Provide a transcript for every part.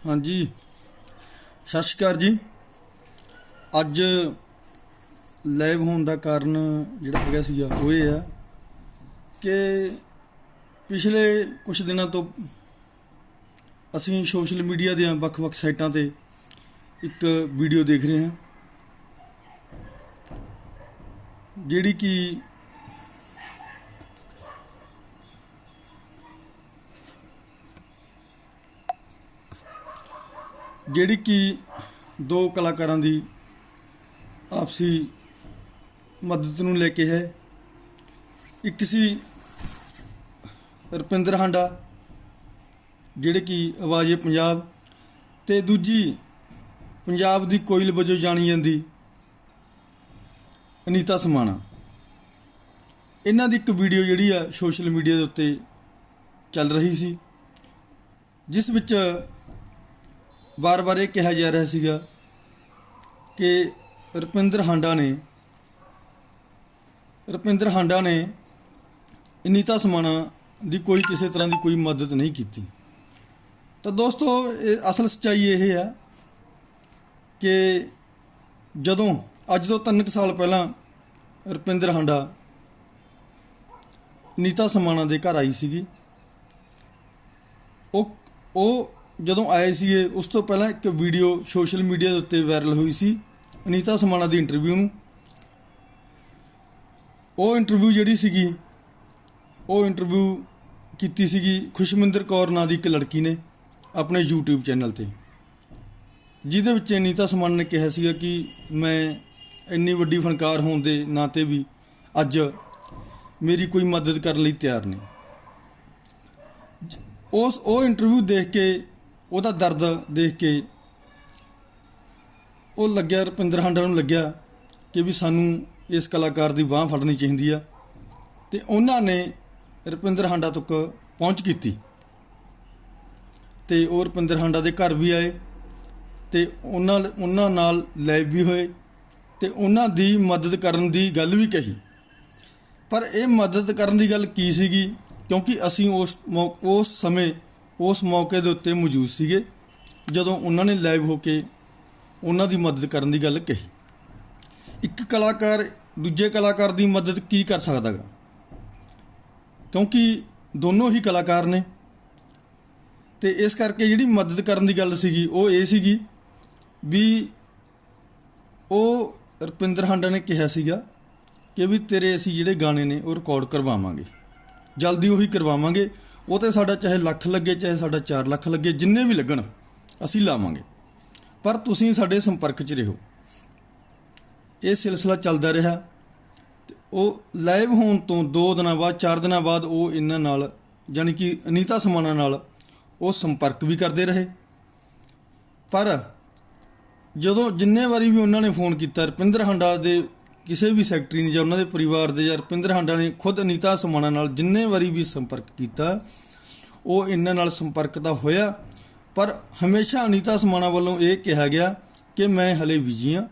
हाँ जी, सत श्री अकाल जी। ਅੱਜ ਲਾਈਵ ਹੋਣ ਦਾ ਕਾਰਨ ਜਿਹੜਾ ਹੈਗਾ ਸੀਗਾ ਉਹ ਇਹ ਆ ਕਿ ਪਿਛਲੇ ਕੁਝ ਦਿਨਾਂ ਤੋਂ ਅਸੀਂ ਸੋਸ਼ਲ ਮੀਡੀਆ ਦੀਆਂ ਵੱਖ-ਵੱਖ ਸਾਈਟਾਂ ਤੇ ਇੱਕ ਵੀਡੀਓ ਦੇਖ ਰਹੇ ਹਾਂ ਜਿਹੜੀ ਕਿ ਦੋ ਕਲਾਕਾਰਾਂ ਦੀ आपसी मदद ਨੂੰ ਲੈ ਕੇ ਹੈ। ਇੱਕ ਸੀ ਰੁਪਿੰਦਰ ਹਾਂਡਾ ਜਿਹੜੇ ਕਿ ਆਵਾਜ਼ੇ ਪੰਜਾਬ ਤੇ ਦੂਜੀ ਪੰਜਾਬ ਦੀ ਕੋਇਲ ਵਜੋਂ ਜਾਣੀ ਜਾਂਦੀ ਅਨੀਤਾ ਸਮਾਣਾ। ਇਹਨਾਂ ਦੀ ਇੱਕ ਵੀਡੀਓ ਜਿਹੜੀ ਆ ਸੋਸ਼ਲ ਮੀਡੀਆ ਦੇ ਉੱਤੇ ਚੱਲ ਰਹੀ ਸੀ ਜਿਸ ਵਿੱਚ ਵਾਰ-ਵਾਰ ਇਹ ਕਿਹਾ ਜਾ ਰਿਹਾ ਸੀਗਾ ਕਿ ਰੁਪਿੰਦਰ ਹਾਂਡਾ ਨੇ ਅਨੀਤਾ ਸਮਾਣਾ ਦੀ ਕਿਸੇ ਤਰ੍ਹਾਂ ਦੀ ਕੋਈ ਮਦਦ ਨਹੀਂ ਕੀਤੀ। ਤਾਂ ਦੋਸਤੋ ਇਹ ਅਸਲ ਸੱਚਾਈ ਇਹ ਹੈ ਕਿ ਜਦੋਂ ਅੱਜ ਤੋਂ 3 ਸਾਲ ਪਹਿਲਾਂ ਰੁਪਿੰਦਰ ਹਾਂਡਾ ਅਨੀਤਾ ਸਮਾਣਾ ਦੇ ਘਰ ਆਈ ਸੀਗੀ। ਉਹ ਜਦੋਂ ਆਏ ਸੀਗੇ ਉਸ ਤੋਂ ਪਹਿਲਾਂ ਇੱਕ ਵੀਡੀਓ ਸੋਸ਼ਲ ਮੀਡੀਆ ਦੇ ਉੱਤੇ ਵਾਇਰਲ ਹੋਈ ਸੀ ਅਨੀਤਾ ਸਮਾਣਾ ਦੀ ਇੰਟਰਵਿਊ ਨੂੰ। ਉਹ ਇੰਟਰਵਿਊ ਜਿਹੜੀ ਸੀਗੀ ਉਹ ਇੰਟਰਵਿਊ ਕੀਤੀ ਸੀਗੀ ਖੁਸ਼ਮਿੰਦਰ ਕੌਰ ਨਾਂ ਦੀ ਇੱਕ ਲੜਕੀ ਨੇ ਆਪਣੇ YouTube ਚੈਨਲ ਤੇ, ਜਿਹਦੇ ਵਿੱਚ ਅਨੀਤਾ ਸਮਾਣਾ ਨੇ ਕਿਹਾ ਸੀਗਾ ਕਿ ਮੈਂ ਇੰਨੀ ਵੱਡੀ ਫਨਕਾਰ ਹੋਣ ਦੇ ਨਾਤੇ ਵੀ ਅੱਜ ਮੇਰੀ ਕੋਈ ਮਦਦ ਕਰਨ ਲਈ ਤਿਆਰ ਨਹੀਂ। ਉਹ ਇੰਟਰਵਿਊ ਦੇਖ ਕੇ ਉਹਦਾ ਦਰਦ ਦੇਖ ਕੇ ਉਹ ਲੱਗਿਆ ਰੁਪਿੰਦਰ ਹਾਂਡਾ ਨੂੰ ਲੱਗਿਆ ਕਿ ਵੀ ਸਾਨੂੰ ਇਸ ਕਲਾਕਾਰ ਦੀ ਬਾਂਹ ਫੜਨੀ ਚਾਹੀਦੀ ਆ ਤੇ ਉਹਨਾਂ ਨੇ ਰੁਪਿੰਦਰ ਹਾਂਡਾ ਤੱਕ ਪਹੁੰਚ ਕੀਤੀ ਤੇ ਉਹ ਰੁਪਿੰਦਰ ਹਾਂਡਾ ਦੇ ਘਰ ਵੀ ਆਏ ਤੇ ਉਹਨਾਂ ਨਾਲ ਲਾਈਵ ਵੀ ਹੋਏ ਤੇ ਉਹਨਾਂ ਦੀ ਮਦਦ ਕਰਨ ਦੀ ਗੱਲ ਵੀ ਕਹੀ। ਪਰ ਇਹ ਮਦਦ ਕਰਨ ਦੀ ਗੱਲ ਕੀ ਸੀਗੀ ਕਿਉਂਕਿ ਅਸੀਂ ਉਸ ਸਮੇਂ ਉਸ ਮੌਕੇ ਦੇ ਉੱਤੇ ਮੌਜੂਦ ਸੀਗੇ ਜਦੋਂ ਉਹਨਾਂ ਨੇ ਲਾਈਵ ਹੋ ਕੇ ਉਹਨਾਂ ਦੀ ਮਦਦ ਕਰਨ ਦੀ ਗੱਲ ਕਹੀ। ਇੱਕ ਕਲਾਕਾਰ ਦੂਜੇ ਕਲਾਕਾਰ ਦੀ ਮਦਦ ਕੀ ਕਰ ਸਕਦਾ ਗਾ ਕਿਉਂਕਿ ਦੋਨੋਂ ਹੀ ਕਲਾਕਾਰ ਨੇ ਤੇ ਇਸ ਕਰਕੇ ਜਿਹੜੀ ਮਦਦ ਕਰਨ ਦੀ ਗੱਲ ਸੀਗੀ ਉਹ ਇਹ ਸੀਗੀ ਵੀ ਉਹ ਰੁਪਿੰਦਰ ਹਾਂਡਾ ਨੇ ਕਿਹਾ ਸੀਗਾ ਕਿ ਵੀ ਤੇਰੇ ਅਸੀਂ ਜਿਹੜੇ ਗਾਣੇ ਨੇ ਉਹ ਰਿਕਾਰਡ ਕਰਵਾਵਾਂਗੇ, ਜਲਦੀ ਉਹੀ ਕਰਵਾਵਾਂਗੇ। ਉਹ ਤੇ ਸਾਡਾ ਚਾਹੇ ਲੱਖ ਲੱਗੇ ਚਾਹੇ ਸਾਡਾ 4 ਲੱਖ ਲੱਗੇ ਜਿੰਨੇ ਵੀ ਲੱਗਣ ਅਸੀਂ ਲਾਵਾਂਗੇ, ਪਰ ਤੁਸੀਂ ਸਾਡੇ ਸੰਪਰਕ 'ਚ ਰਹੋ। ਇਹ ਸਿਲਸਿਲਾ ਚੱਲਦਾ ਰਿਹਾ ਤੇ ਉਹ ਲਾਈਵ ਹੋਣ ਤੋਂ 2 ਦਿਨਾਂ ਬਾਅਦ 4 ਦਿਨਾਂ ਬਾਅਦ ਉਹ ਇਹਨਾਂ ਨਾਲ ਜਾਣੀ ਕਿ ਅਨੀਤਾ ਸਮਾਣਾ ਨਾਲ ਉਹ ਸੰਪਰਕ ਵੀ ਕਰਦੇ ਰਹੇ। ਪਰ ਜਦੋਂ ਜਿੰਨੇ ਵਾਰੀ ਵੀ ਉਹਨਾਂ ਨੇ ਫੋਨ ਕੀਤਾ ਰੁਪਿੰਦਰ ਹਾਂਡਾ ਦੇ ਕਿਸੇ ਵੀ ਸੈਕਟਰੀ ਨੇ ਜਾਂ ਉਹਨਾਂ ਦੇ ਪਰਿਵਾਰ ਦੇ ਜਾਂ ਰੁਪਿੰਦਰ ਹਾਂਡਾ ਨੇ ਖੁਦ ਅਨੀਤਾ ਸਮਾਣਾ ਨਾਲ ਜਿੰਨੇ ਵਾਰੀ ਵੀ ਸੰਪਰਕ ਕੀਤਾ ਉਹ ਇਹਨਾਂ ਨਾਲ ਸੰਪਰਕ ਤਾਂ ਹੋਇਆ ਪਰ ਹਮੇਸ਼ਾ ਅਨੀਤਾ ਸਮਾਣਾ ਵੱਲੋਂ ਇਹ ਕਿਹਾ ਗਿਆ ਕਿ ਮੈਂ ਹਲੇ ਬਿਜੀ ਹਾਂ,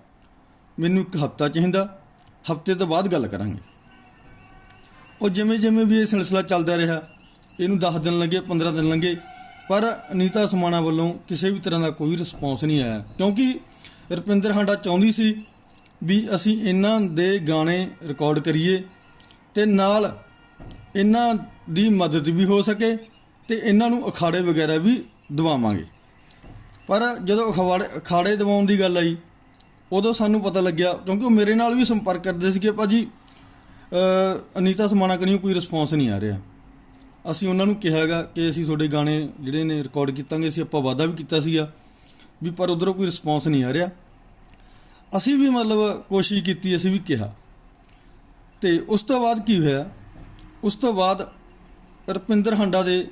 ਮੈਨੂੰ 1 ਹਫ਼ਤਾ ਚਾਹੀਦਾ, ਹਫ਼ਤੇ ਤੋਂ ਬਾਅਦ ਗੱਲ ਕਰਾਂਗੇ। ਉਹ ਜਿਵੇਂ ਵੀ ਇਹ ਸਿਲਸਿਲਾ ਚੱਲਦਾ ਰਿਹਾ, ਇਹਨੂੰ 10 ਦਿਨ ਲੱਗੇ 15 ਦਿਨ ਲੰਘੇ ਪਰ ਅਨੀਤਾ ਸਮਾਣਾ ਵੱਲੋਂ ਕਿਸੇ ਵੀ ਤਰ੍ਹਾਂ ਦਾ ਕੋਈ ਰਿਸਪੌਂਸ ਨਹੀਂ ਆਇਆ ਕਿਉਂਕਿ ਰੁਪਿੰਦਰ ਹਾਂਡਾ ਚਾਹੁੰਦੀ ਸੀ ਵੀ ਅਸੀਂ ਇਹਨਾਂ ਦੇ ਗਾਣੇ ਰਿਕਾਰਡ ਕਰੀਏ ਤੇ ਨਾਲ ਇਹਨਾਂ ਦੀ ਮਦਦ ਵੀ ਹੋ ਸਕੇ ਤੇ ਇਹਨਾਂ ਨੂੰ ਅਖਾੜੇ ਵਗੈਰਾ ਵੀ ਦਵਾਵਾਂਗੇ। ਪਰ ਜਦੋਂ ਅਖਾੜੇ ਦਵਾਉਣ ਦੀ ਗੱਲ ਆਈ ਉਦੋਂ ਸਾਨੂੰ ਪਤਾ ਲੱਗਿਆ ਕਿਉਂਕਿ ਉਹ ਮੇਰੇ ਨਾਲ ਵੀ ਸੰਪਰਕ ਕਰਦੇ ਸੀ ਕਿ ਭਾਜੀ ਅਨੀਤਾ ਸਮਾਣਾ ਕਨੀਓ ਕੋਈ ਰਿਸਪੌਂਸ ਨਹੀਂ ਆ ਰਿਹਾ। ਅਸੀਂ ਉਹਨਾਂ ਨੂੰ ਕਿਹਾ ਹੈਗਾ ਕਿ ਅਸੀਂ ਤੁਹਾਡੇ ਗਾਣੇ ਜਿਹੜੇ ਨੇ ਰਿਕਾਰਡ ਕੀਤਾਂਗੇ, ਅਸੀਂ ਆਪਾਂ ਵਾਅਦਾ ਵੀ ਕੀਤਾ ਸੀਗਾ ਵੀ ਪਰ ਉੱਧਰੋਂ ਕੋਈ ਰਿਸਪੌਂਸ ਨਹੀਂ ਆ ਰਿਹਾ। ਅਸੀਂ ਵੀ ਮਤਲਬ ਕੋਸ਼ਿਸ਼ ਕੀਤੀ, ਅਸੀਂ ਵੀ ਕਿਹਾ ਤੇ ਉਸ ਤੋਂ ਬਾਅਦ ਕੀ ਹੋਇਆ, ਉਸ ਤੋਂ ਬਾਅਦ ਰੁਪਿੰਦਰ ਹਾਂਡਾ ਦੇ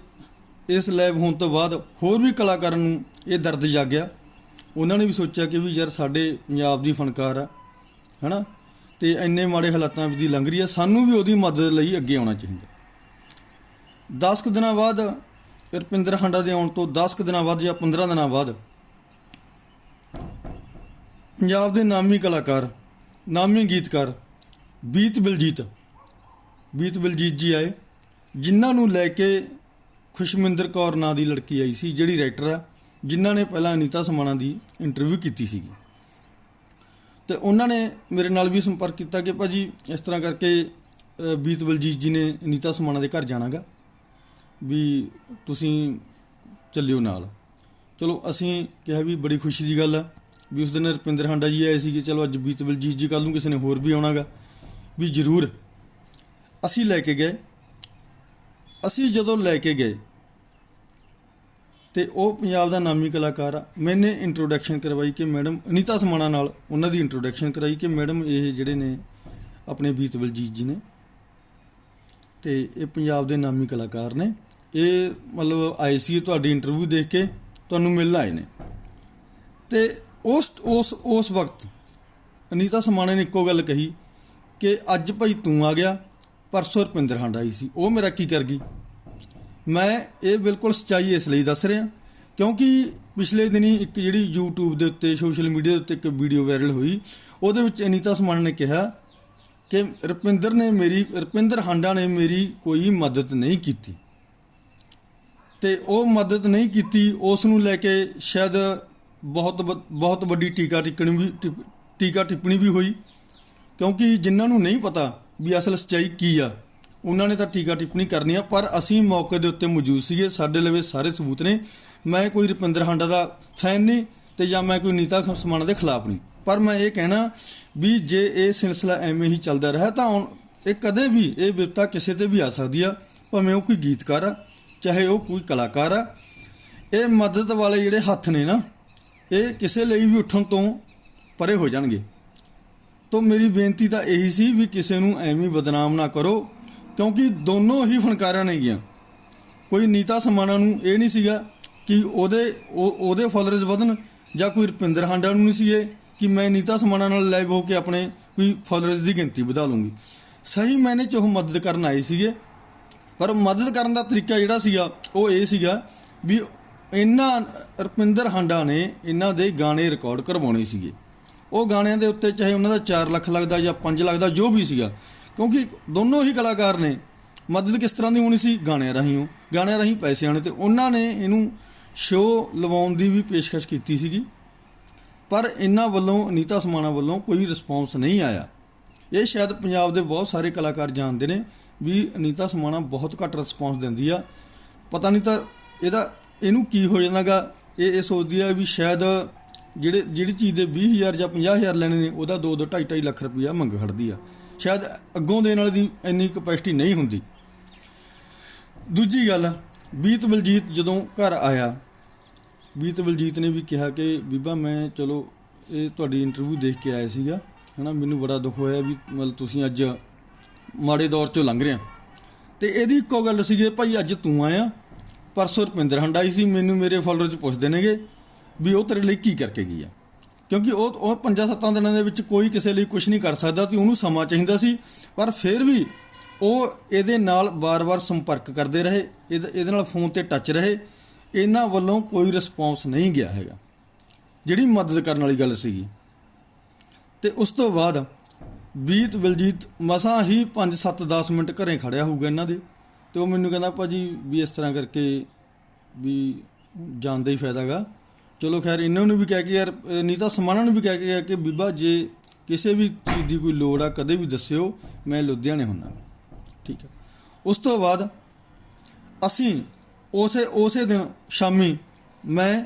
ਇਸ ਲਾਈਵ ਹੋਣ ਤੋਂ ਬਾਅਦ ਹੋਰ ਵੀ ਕਲਾਕਾਰਾਂ ਨੂੰ ਇਹ ਦਰਦ ਜਾਗਿਆ। ਉਹਨਾਂ ਨੇ ਵੀ ਸੋਚਿਆ ਕਿ ਵੀ ਯਾਰ ਸਾਡੇ ਪੰਜਾਬ ਦੀ ਫਨਕਾਰ ਆ ਹੈ ਨਾ ਤੇ ਇੰਨੇ ਮਾੜੇ ਹਾਲਾਤਾਂ ਵਿੱਚ ਦੀ ਲੰਘ ਰਹੀ ਆ, ਸਾਨੂੰ ਵੀ ਉਹਦੀ ਮਦਦ ਲਈ ਅੱਗੇ ਆਉਣਾ ਚਾਹੀਦਾ। 10 ਕੁ ਦਿਨਾਂ ਬਾਅਦ ਰੁਪਿੰਦਰ ਹਾਂਡਾ ਦੇ ਆਉਣ ਤੋਂ 10 ਕੁ ਦਿਨਾਂ ਬਾਅਦ ਜਾਂ 15 ਦਿਨਾਂ ਬਾਅਦ ਪੰਜਾਬ ਦੇ ਨਾਮੀ ਕਲਾਕਾਰ ਨਾਮੀ ਗੀਤਕਾਰ ਬੀਤ ਬਲਜੀਤ ਜੀ ਆਏ ਜਿਨ੍ਹਾਂ ਨੂੰ ਲੈ ਕੇ ਖੁਸ਼ਮਿੰਦਰ ਕੌਰ ਨਾਂ ਦੀ ਲੜਕੀ ਆਈ ਸੀ ਜਿਹੜੀ ਰਾਈਟਰ ਆ ਜਿਨ੍ਹਾਂ ਨੇ ਪਹਿਲਾਂ ਅਨੀਤਾ ਸਮਾਣਾ ਦੀ ਇੰਟਰਵਿਊ ਕੀਤੀ ਸੀਗੀ। ਤੇ ਉਹਨਾਂ ਨੇ ਮੇਰੇ ਨਾਲ ਵੀ ਸੰਪਰਕ ਕੀਤਾ ਕਿ ਭਾਜੀ ਇਸ ਤਰ੍ਹਾਂ ਕਰਕੇ ਬੀਤ ਬਲਜੀਤ ਜੀ ਨੇ ਅਨੀਤਾ ਸਮਾਣਾ ਦੇ ਘਰ ਜਾਣਾਗਾ, ਵੀ ਤੁਸੀਂ ਚੱਲਿਓ ਨਾਲ। ਚਲੋ ਅਸੀਂ ਕਿਹਾ ਵੀ ਬੜੀ ਖੁਸ਼ੀ ਦੀ ਗੱਲ ਆ ਵੀ ਉਸ ਦਿਨ ਰੁਪਿੰਦਰ ਹਾਂਡਾ ਜੀ ਆਏ ਸੀਗੇ, ਚਲੋ ਅੱਜ ਬੀਤ ਬਲਜੀਤ ਜੀ, ਕੱਲ੍ਹ ਨੂੰ ਕਿਸੇ ਨੇ ਹੋਰ ਵੀ ਆਉਣਾਗਾ, ਵੀ ਜ਼ਰੂਰ। ਅਸੀਂ ਲੈ ਕੇ ਗਏ। ਅਸੀਂ ਜਦੋਂ ਲੈ ਕੇ ਗਏ ਤੇ ਉਹ ਪੰਜਾਬ ਦਾ ਨਾਮੀ ਕਲਾਕਾਰ ਆ। ਮੈਨੇ ਇੰਟਰੋਡਕਸ਼ਨ ਕਰਵਾਈ ਕਿ ਮੈਡਮ ਅਨੀਤਾ ਸਮਾਣਾ ਨਾਲ ਉਹਨਾਂ ਦੀ ਇੰਟਰੋਡਕਸ਼ਨ ਕਰਾਈ ਕਿ ਮੈਡਮ ਇਹ ਜਿਹੜੇ ਨੇ ਆਪਣੇ ਬੀਤ ਬਲਜੀਤ ਜੀ ਨੇ, ਤੇ ਇਹ ਪੰਜਾਬ ਦੇ ਨਾਮੀ ਕਲਾਕਾਰ ਨੇ, ਇਹ ਮਤਲਬ ਆਏ ਸੀ ਤੁਹਾਡੀ ਇੰਟਰਵਿਊ ਦੇਖ ਕੇ, ਤੁਹਾਨੂੰ ਮਿਲਣ ਆਏ ਨੇ। ਤੇ ਉਸ ਵਕਤ ਅਨੀਤਾ ਸਮਾਣਾ ਨੇ ਇੱਕੋ ਗੱਲ ਕਹੀ ਕਿ ਅੱਜ ਭਾਈ ਤੂੰ ਆ ਗਿਆ, ਪਰਸੋਂ ਰੁਪਿੰਦਰ ਹਾਂਡਾ ਆਈ ਸੀ, ਉਹ ਮੇਰਾ ਕੀ ਕਰ ਗਈ। ਮੈਂ ਇਹ ਬਿਲਕੁਲ ਸੱਚਾਈ ਇਸ ਲਈ ਦੱਸ ਰਿਹਾ ਕਿਉਂਕਿ ਪਿਛਲੇ ਦਿਨੀ ਇੱਕ ਜਿਹੜੀ YouTube ਦੇ ਉੱਤੇ, ਸੋਸ਼ਲ ਮੀਡੀਆ ਦੇ ਉੱਤੇ ਇੱਕ ਵੀਡੀਓ ਵਾਇਰਲ ਹੋਈ, ਉਹਦੇ ਵਿੱਚ ਅਨੀਤਾ ਸਮਾਣਾ ਨੇ ਕਿਹਾ ਕਿ ਰੁਪਿੰਦਰ ਹਾਂਡਾ ਨੇ ਮੇਰੀ ਕੋਈ ਮਦਦ ਨਹੀਂ ਕੀਤੀ, ਤੇ ਉਹ ਮਦਦ ਨਹੀਂ ਕੀਤੀ ਉਸ ਨੂੰ ਲੈ ਕੇ ਸ਼ਾਇਦ ਬਹੁਤ ਵੱਡੀ ਟੀਕਾ ਟਿੱਪਣੀ ਵੀ ਹੋਈ, ਕਿਉਂਕਿ ਜਿਨ੍ਹਾਂ ਨੂੰ ਨਹੀਂ ਪਤਾ ਵੀ ਅਸਲ ਸੱਚਾਈ ਕੀ ਆ ਉਹਨਾਂ ਨੇ ਤਾਂ ਟੀਕਾ ਟਿੱਪਣੀ ਕਰਨੀ ਆ। ਪਰ ਅਸੀਂ ਮੌਕੇ ਦੇ ਉੱਤੇ ਮੌਜੂਦ ਸੀਗੇ, ਸਾਡੇ ਲਵੇ ਸਾਰੇ ਸਬੂਤ ਨੇ। ਮੈਂ ਕੋਈ ਰੁਪਿੰਦਰ ਹਾਂਡਾ ਦਾ ਫੈਨ ਨਹੀਂ ਤੇ ਜਾਂ ਮੈਂ ਕੋਈ ਅਨੀਤਾ ਸਮਾਣਾ ਦੇ ਖਿਲਾਫ ਨਹੀਂ, ਪਰ ਮੈਂ ਇਹ ਕਹਿਣਾ ਵੀ ਜੇ ਇਹ ਸਿਲਸਿਲਾ ਐਵੇਂ ਹੀ ਚੱਲਦਾ ਰਿਹਾ ਤਾਂ ਇਹ ਕਦੇ ਵੀ ਇਹ ਵਿਪਤਾ ਕਿਸੇ ਤੇ ਵੀ ਆ ਸਕਦੀ ਆ, ਭਾਵੇਂ ਉਹ ਕੋਈ ਗੀਤਕਾਰ ਆ ਚਾਹੇ ਉਹ ਕੋਈ ਕਲਾਕਾਰ ਆ। ਇਹ ਮਦਦ ਵਾਲੇ ਜਿਹੜੇ ਹੱਥ ਨੇ ਨਾ, ਇਹ ਕਿਸੇ ਲਈ ਵੀ ਉੱਠਣ ਤੋਂ ਪਰੇ ਹੋ ਜਾਣਗੇ। ਤਾਂ ਮੇਰੀ ਬੇਨਤੀ ਤਾਂ ਇਹੀ ਸੀ ਵੀ ਕਿਸੇ ਨੂੰ ਐਵੇਂ ਬਦਨਾਮ ਨਾ ਕਰੋ, ਕਿਉਂਕਿ ਦੋਨੋਂ ਹੀ ਫਨਕਾਰਾਂ ਨੇ ਗੀਆਂ। ਕੋਈ ਅਨੀਤਾ ਸਮਾਣਾ ਨੂੰ ਇਹ ਨਹੀਂ ਸੀਗਾ ਕਿ ਉਹਦੇ ਫਾਲੋਅਰਸ ਵਧਣ, ਜਾਂ ਕੋਈ ਰੁਪਿੰਦਰ ਹਾਂਡਾ ਨੂੰ ਨਹੀਂ ਸੀ ਇਹ ਕਿ ਮੈਂ ਅਨੀਤਾ ਸਮਾਣਾ ਨਾਲ ਲਾਈਵ ਹੋ ਕੇ ਆਪਣੇ ਕੋਈ ਫਾਲੋਅਰਸ ਦੀ ਗਿਣਤੀ ਵਧਾ ਲੂੰਗੀ। ਸਹੀ ਮੈਨੇ 'ਚ ਉਹ ਮਦਦ ਕਰਨ ਆਏ ਸੀਗੇ, ਪਰ ਮਦਦ ਕਰਨ ਦਾ ਤਰੀਕਾ ਜਿਹੜਾ ਸੀਗਾ ਉਹ ਇਹ ਸੀਗਾ ਵੀ ਰੁਪਿੰਦਰ ਹਾਂਡਾ ਨੇ ਇਹਨਾਂ ਦੇ ਗਾਣੇ ਰਿਕਾਰਡ ਕਰਵਾਉਣੇ ਸੀਗੇ। ਉਹ ਗਾਣਿਆਂ ਦੇ ਉੱਤੇ ਚਾਹੇ ਉਹਨਾਂ ਦਾ 4 ਲੱਖ ਲੱਗਦਾ ਜਾਂ 5 ਲੱਖ ਦਾ ਜੋ ਵੀ ਸੀਗਾ, ਕਿਉਂਕਿ ਦੋਨੋਂ ਹੀ ਕਲਾਕਾਰ ਨੇ। ਮਦਦ ਕਿਸ ਤਰ੍ਹਾਂ ਦੀ ਹੋਣੀ ਸੀ? ਗਾਣਿਆਂ ਰਾਹੀਂ ਪੈਸੇ ਆਉਣੇ। ਤੇ ਉਹਨਾਂ ਨੇ ਇਹਨੂੰ ਸ਼ੋਅ ਲਵਾਉਣ ਦੀ ਵੀ ਪੇਸ਼ਕਸ਼ ਕੀਤੀ ਸੀਗੀ, ਪਰ ਇਹਨਾਂ ਵੱਲੋਂ ਅਨੀਤਾ ਸਮਾਣਾ ਵੱਲੋਂ ਕੋਈ ਰਿਸਪੌਂਸ ਨਹੀਂ ਆਇਆ। ਇਹ ਸ਼ਾਇਦ ਪੰਜਾਬ ਦੇ ਬਹੁਤ ਸਾਰੇ ਕਲਾਕਾਰ ਜਾਣਦੇ ਨੇ ਵੀ ਅਨੀਤਾ ਸਮਾਣਾ ਬਹੁਤ ਘੱਟ ਰਿਸਪੌਂਸ ਦਿੰਦੀ ਆ। ਪਤਾ ਨਹੀਂ ਤਾਂ ਇਹਨੂੰ ਕੀ ਹੋ ਜਾਂਦਾਗਾ। ਇਹ ਸੋਚਦੀ ਆ ਵੀ ਸ਼ਾਇਦ ਜਿਹੜੀ ਚੀਜ਼ ਦੇ 20,000 ਜਾਂ 50,000 ਲੈਣੇ ਨੇ ਉਹਦਾ 2-2, 2.5 ਲੱਖ ਰੁਪਈਆ ਮੰਗ ਖੜਦੀ ਆ। ਸ਼ਾਇਦ ਅੱਗੋਂ ਦੇਣ ਵਾਲੇ ਦੀ ਇੰਨੀ ਕਪੈਸਿਟੀ ਨਹੀਂ ਹੁੰਦੀ। ਦੂਜੀ ਗੱਲ, ਬੀਤ ਬਲਜੀਤ ਜਦੋਂ ਘਰ ਆਇਆ, ਬੀਤ ਬਲਜੀਤ ਨੇ ਵੀ ਕਿਹਾ ਕਿ ਬੀਬਾ ਮੈਂ ਚਲੋ ਇਹ ਤੁਹਾਡੀ ਇੰਟਰਵਿਊ ਦੇਖ ਕੇ ਆਇਆ ਸੀਗਾ, ਹੈ ਨਾ, ਮੈਨੂੰ ਬੜਾ ਦੁੱਖ ਹੋਇਆ ਵੀ ਮਤਲਬ ਤੁਸੀਂ ਅੱਜ ਮਾੜੇ ਦੌਰ 'ਚੋਂ ਲੰਘ ਰਹੇ। ਤੇ ਇਹਦੀ ਇੱਕੋ ਗੱਲ ਸੀਗੀ, ਭਾਈ ਅੱਜ ਤੂੰ ਆਇਆ, ਪਰਸੋਂ ਰੁਪਿੰਦਰ ਹਾਂਡਾ ਆਈ ਸੀ, ਮੈਨੂੰ ਮੇਰੇ ਫਾਲੋਅਰ 'ਚ ਪੁੱਛਦੇ ਨੇਗੇ ਵੀ ਉਹ ਤੇਰੇ ਲਈ ਕੀ ਕਰਕੇ ਗਈ ਆ, ਕਿਉਂਕਿ ਉਹ 5-7 ਦਿਨਾਂ ਦੇ ਵਿੱਚ ਕੋਈ ਕਿਸੇ ਲਈ ਕੁਝ ਨਹੀਂ ਕਰ ਸਕਦਾ ਤੇ ਉਹਨੂੰ ਸਮਾਂ ਚਾਹੀਦਾ ਸੀ। ਪਰ ਫਿਰ ਵੀ ਉਹ ਇਹਦੇ ਨਾਲ ਵਾਰ-ਵਾਰ ਸੰਪਰਕ ਕਰਦੇ ਰਹੇ, ਇਹਦੇ ਨਾਲ ਫੋਨ ਤੇ ਟੱਚ ਰਹੇ। ਇਹਨਾਂ ਵੱਲੋਂ ਕੋਈ ਰਿਸਪੌਂਸ ਨਹੀਂ ਗਿਆ ਹੈਗਾ, ਜਿਹੜੀ ਮਦਦ ਕਰਨ ਵਾਲੀ ਗੱਲ ਸੀਗੀ। ਤੇ ਉਸ ਤੋਂ ਬਾਅਦ ਬੀਤ ਬਲਜੀਤ ਮਸਾਂ ਹੀ 5-7-10 ਮਿੰਟ ਘਰੇ ਖੜਿਆ ਹੋਊਗਾ ਇਹਨਾਂ ਦੇ, ਤੇ ਉਹ ਮੈਨੂੰ ਕਹਿੰਦਾ ਭਾਜੀ ਵੀ ਇਸ ਤਰ੍ਹਾਂ ਕਰਕੇ ਵੀ ਜਾਣ ਦਾ ਹੀ ਫਾਇਦਾ ਗਾ। ਚਲੋ ਖੈਰ, ਇਹਨਾਂ ਨੂੰ ਵੀ ਕਹਿ ਕੇ ਯਾਰ, ਅਨੀਤਾ ਸਮਾਣਾ ਨੂੰ ਵੀ ਕਹਿ ਕੇ ਗਿਆ ਕਿ ਬੀਬਾ ਜੇ ਕਿਸੇ ਵੀ ਚੀਜ਼ ਦੀ ਕੋਈ ਲੋੜ ਆ ਕਦੇ ਵੀ ਦੱਸਿਓ, ਮੈਂ ਲੁਧਿਆਣੇ ਹੁੰਦਾ। ਠੀਕ ਹੈ। ਉਸ ਤੋਂ ਬਾਅਦ ਅਸੀਂ ਉਸੇ ਦਿਨ ਸ਼ਾਮੀ ਮੈਂ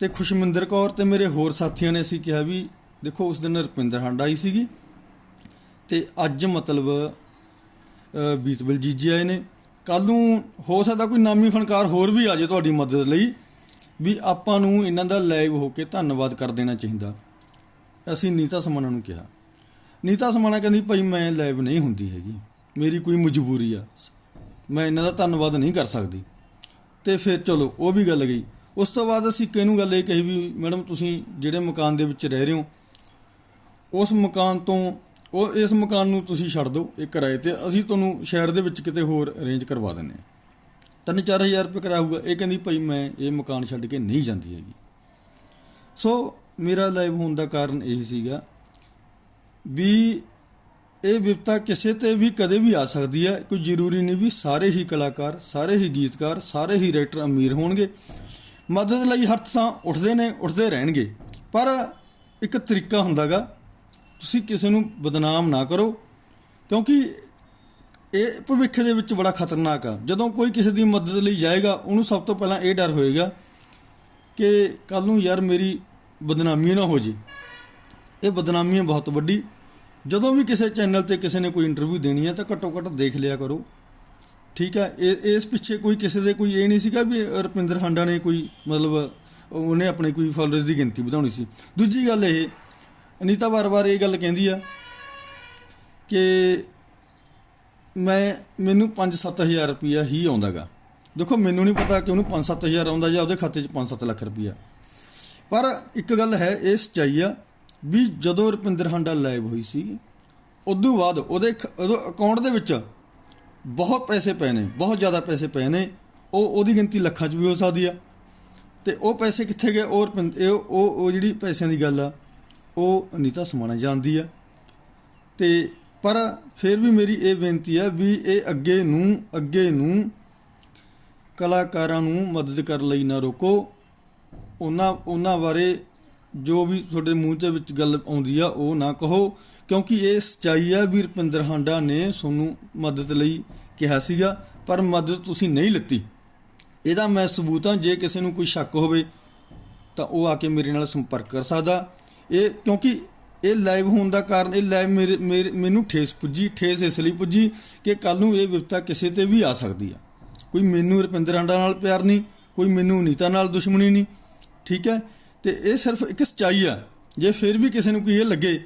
ਤੇ ਖੁਸ਼ਮਿੰਦਰ ਕੌਰ ਤੇ ਮੇਰੇ ਹੋਰ ਸਾਥੀਆਂ ਨੇ ਅਸੀਂ ਕਿਹਾ ਵੀ ਦੇਖੋ ਉਸ ਦਿਨ ਰੁਪਿੰਦਰ ਹਾਂਡਾ ਆਈ ਸੀਗੀ ਤੇ ਅੱਜ ਮਤਲਬ ਬੀਤ ਬਲਜੀਤ ਜੀ ਆਏ ਨੇ, ਕੱਲ੍ਹ ਨੂੰ ਹੋ ਸਕਦਾ ਕੋਈ ਨਾਮੀ ਫਨਕਾਰ ਹੋਰ ਵੀ ਆ ਜਾਏ ਤੁਹਾਡੀ ਮਦਦ ਲਈ, ਵੀ ਆਪਾਂ ਨੂੰ ਇਹਨਾਂ ਦਾ ਲਾਈਵ ਹੋ ਕੇ ਧੰਨਵਾਦ ਕਰ ਦੇਣਾ ਚਾਹੀਦਾ। ਅਸੀਂ ਅਨੀਤਾ ਸਮਾਣਾ ਨੂੰ ਕਿਹਾ। ਅਨੀਤਾ ਸਮਾਣਾ ਕਹਿੰਦੀ ਭਾਈ ਮੈਂ ਲਾਈਵ ਨਹੀਂ ਹੁੰਦੀ ਹੈਗੀ, ਮੇਰੀ ਕੋਈ ਮਜਬੂਰੀ ਆ, ਮੈਂ ਇਹਨਾਂ ਦਾ ਧੰਨਵਾਦ ਨਹੀਂ ਕਰ ਸਕਦੀ। ਤੇ ਫਿਰ ਚਲੋ ਉਹ ਵੀ ਗੱਲ ਗਈ। ਉਸ ਤੋਂ ਬਾਅਦ ਅਸੀਂ ਕਿਹਨੂੰ ਗੱਲ ਇਹ ਕਹੀ ਵੀ ਮੈਡਮ ਤੁਸੀਂ ਜਿਹੜੇ ਮਕਾਨ ਦੇ ਵਿੱਚ ਰਹਿ ਰਹੇ ਹੋ ਉਸ ਮਕਾਨ ਤੋਂ ਇਸ ਮਕਾਨ ਨੂੰ ਤੁਸੀਂ ਛੱਡ ਦਿਓ, ਇਹ ਕਿਰਾਏ ਤੇ, ਅਸੀਂ ਤੁਹਾਨੂੰ ਸ਼ਹਿਰ ਦੇ ਵਿੱਚ ਕਿਤੇ ਹੋਰ ਅਰੇਂਜ ਕਰਵਾ ਦਿੰਦੇ ਹਾਂ, 3-4 ਹਜ਼ਾਰ ਰੁਪਏ ਕਿਰਾਇਆ ਹੋਊਗਾ। ਇਹ ਕਹਿੰਦੀ ਭਾਈ ਮੈਂ ਇਹ ਮਕਾਨ ਛੱਡ ਕੇ ਨਹੀਂ ਜਾਂਦੀ ਹੈਗੀ। ਸੋ ਮੇਰਾ ਲਾਈਵ ਹੋਣ ਦਾ ਕਾਰਨ ਇਹ ਸੀਗਾ ਵੀ ਇਹ ਵਿਪਤਾ ਕਿਸੇ ਤੇ ਵੀ ਕਦੇ ਵੀ ਆ ਸਕਦੀ ਹੈ। ਕੋਈ ਜ਼ਰੂਰੀ ਨਹੀਂ ਵੀ ਸਾਰੇ ਹੀ ਕਲਾਕਾਰ, ਸਾਰੇ ਹੀ ਗੀਤਕਾਰ, ਸਾਰੇ ਹੀ ਰਾਈਟਰ ਅਮੀਰ ਹੋਣਗੇ। ਮਦਦ ਲਈ ਹੱਥ ਤਾਂ ਉੱਠਦੇ ਨੇ, ਉੱਠਦੇ ਰਹਿਣਗੇ, ਪਰ ਇੱਕ ਤਰੀਕਾ ਹੁੰਦਾ ਗਾ। ਤੁਸੀਂ ਕਿਸੇ ਨੂੰ ਬਦਨਾਮ ਨਾ ਕਰੋ, ਕਿਉਂਕਿ ਇਹ ਭਵਿੱਖ ਦੇ ਵਿੱਚ ਬੜਾ ਖਤਰਨਾਕ ਆ। ਜਦੋਂ ਕੋਈ ਕਿਸੇ ਦੀ ਮਦਦ ਲਈ ਜਾਏਗਾ, ਉਹਨੂੰ ਸਭ ਤੋਂ ਪਹਿਲਾਂ ਇਹ ਡਰ ਹੋਏਗਾ ਕਿ ਕੱਲ੍ਹ ਨੂੰ ਯਾਰ ਮੇਰੀ ਬਦਨਾਮੀ ਨਾ ਹੋ ਜੇ। ਇਹ ਬਦਨਾਮੀ ਹੈ ਬਹੁਤ ਵੱਡੀ। ਜਦੋਂ ਵੀ ਕਿਸੇ ਚੈਨਲ 'ਤੇ ਕਿਸੇ ਨੇ ਕੋਈ ਇੰਟਰਵਿਊ ਦੇਣੀ ਹੈ ਤਾਂ ਘੱਟੋ ਘੱਟ ਦੇਖ ਲਿਆ ਕਰੋ, ਠੀਕ ਹੈ। ਇਸ ਪਿੱਛੇ ਕੋਈ ਕਿਸੇ ਦੇ ਕੋਈ ਇਹ ਨਹੀਂ ਸੀਗਾ ਵੀ ਰੁਪਿੰਦਰ ਹਾਂਡਾ ਨੇ ਕੋਈ ਮਤਲਬ ਉਹਨੇ ਆਪਣੀ ਕੋਈ ਫਾਲੋਅਰਸ ਦੀ ਗਿਣਤੀ ਵਧਾਉਣੀ ਸੀ। ਦੂਜੀ ਗੱਲ, ਇਹ ਅਨੀਤਾ ਵਾਰ-ਵਾਰ ਇਹ ਗੱਲ ਕਹਿੰਦੀ ਆ ਕਿ ਮੈਨੂੰ 5-7 ਹਜ਼ਾਰ ਰੁਪਈਆ ਹੀ ਆਉਂਦਾ ਗਾ। ਦੇਖੋ, ਮੈਨੂੰ ਨਹੀਂ ਪਤਾ ਕਿ ਉਹਨੂੰ 5-7 ਹਜ਼ਾਰ ਆਉਂਦਾ ਜਾਂ ਉਹਦੇ ਖਾਤੇ 'ਚ 5-7 ਲੱਖ ਰੁਪਈਆ, ਪਰ ਇੱਕ ਗੱਲ ਹੈ, ਇਹ ਸੱਚਾਈ ਆ ਵੀ ਜਦੋਂ ਰੁਪਿੰਦਰ ਹਾਂਡਾ ਲਾਈਵ ਹੋਈ ਸੀ, ਉਦੋਂ ਬਾਅਦ ਉਹਦੇ ਅਕਾਊਂਟ ਦੇ ਵਿੱਚ ਬਹੁਤ ਪੈਸੇ ਪਏ ਨੇ, ਬਹੁਤ ਜ਼ਿਆਦਾ ਪੈਸੇ ਪਏ ਨੇ। ਉਹਦੀ ਗਿਣਤੀ ਲੱਖਾਂ 'ਚ ਵੀ ਹੋ ਸਕਦੀ ਆ। ਅਤੇ ਉਹ ਪੈਸੇ ਕਿੱਥੇ ਗਏ? ਉਹ ਜਿਹੜੀ ਪੈਸਿਆਂ ਦੀ ਗੱਲ ਆ, ਉਹ ਅਨੀਤਾ ਸਮਾਣਾ ਜਾਣਦੀ ਆ। ਅਤੇ ਪਰ ਫਿਰ ਵੀ ਮੇਰੀ ਇਹ ਬੇਨਤੀ ਆ ਵੀ ਇਹ ਅੱਗੇ ਨੂੰ ਕਲਾਕਾਰਾਂ ਨੂੰ ਮਦਦ ਕਰਨ ਲਈ ਨਾ ਰੋਕੋ। ਉਹਨਾਂ ਬਾਰੇ ਜੋ ਵੀ ਤੁਹਾਡੇ ਮੂੰਹ 'ਚ ਵਿੱਚ ਗੱਲ ਆਉਂਦੀ ਆ ਉਹ ਨਾ ਕਹੋ, ਕਿਉਂਕਿ ਇਹ ਸੱਚਾਈ ਆ ਵੀ ਰੁਪਿੰਦਰ ਹਾਂਡਾ ਨੇ ਤੁਹਾਨੂੰ ਮਦਦ ਲਈ ਕਿਹਾ ਸੀਗਾ, ਪਰ ਮਦਦ ਤੁਸੀਂ ਨਹੀਂ ਲਿੱਤੀ। ਇਹਦਾ ਮੈਂ ਸਬੂਤ ਹਾਂ। ਜੇ ਕਿਸੇ ਨੂੰ ਕੋਈ ਸ਼ੱਕ ਹੋਵੇ ਤਾਂ ਉਹ ਆ ਕੇ ਮੇਰੇ ਨਾਲ ਸੰਪਰਕ ਕਰ ਸਕਦਾ। ਕਿਉਂਕਿ ਇਹ ਲਾਈਵ ਹੋਣ ਦਾ ਕਾਰਨ, ਇਹ ਲਾਈਵ ਮੈਨੂੰ ਠੇਸ ਇਸ ਲਈ ਪੁੱਜੀ ਕਿ ਕੱਲ੍ਹ ਨੂੰ ਇਹ ਵਿਪਤਾ ਕਿਸੇ 'ਤੇ ਵੀ ਆ ਸਕਦੀ ਆ। ਕੋਈ ਮੈਨੂੰ ਰੁਪਿੰਦਰ ਹਾਂਡਾ ਨਾਲ ਪਿਆਰ ਨਹੀਂ, ਕੋਈ ਮੈਨੂੰ ਅਨੀਤਾ ਨਾਲ ਦੁਸ਼ਮਣੀ ਨਹੀਂ, ਠੀਕ ਹੈ। ਅਤੇ ਇਹ ਸਿਰਫ ਇੱਕ ਸੱਚਾਈ ਆ। ਜੇ ਫਿਰ ਵੀ ਕਿਸੇ ਨੂੰ ਕੋਈ ਇਹ ਲੱਗੇ,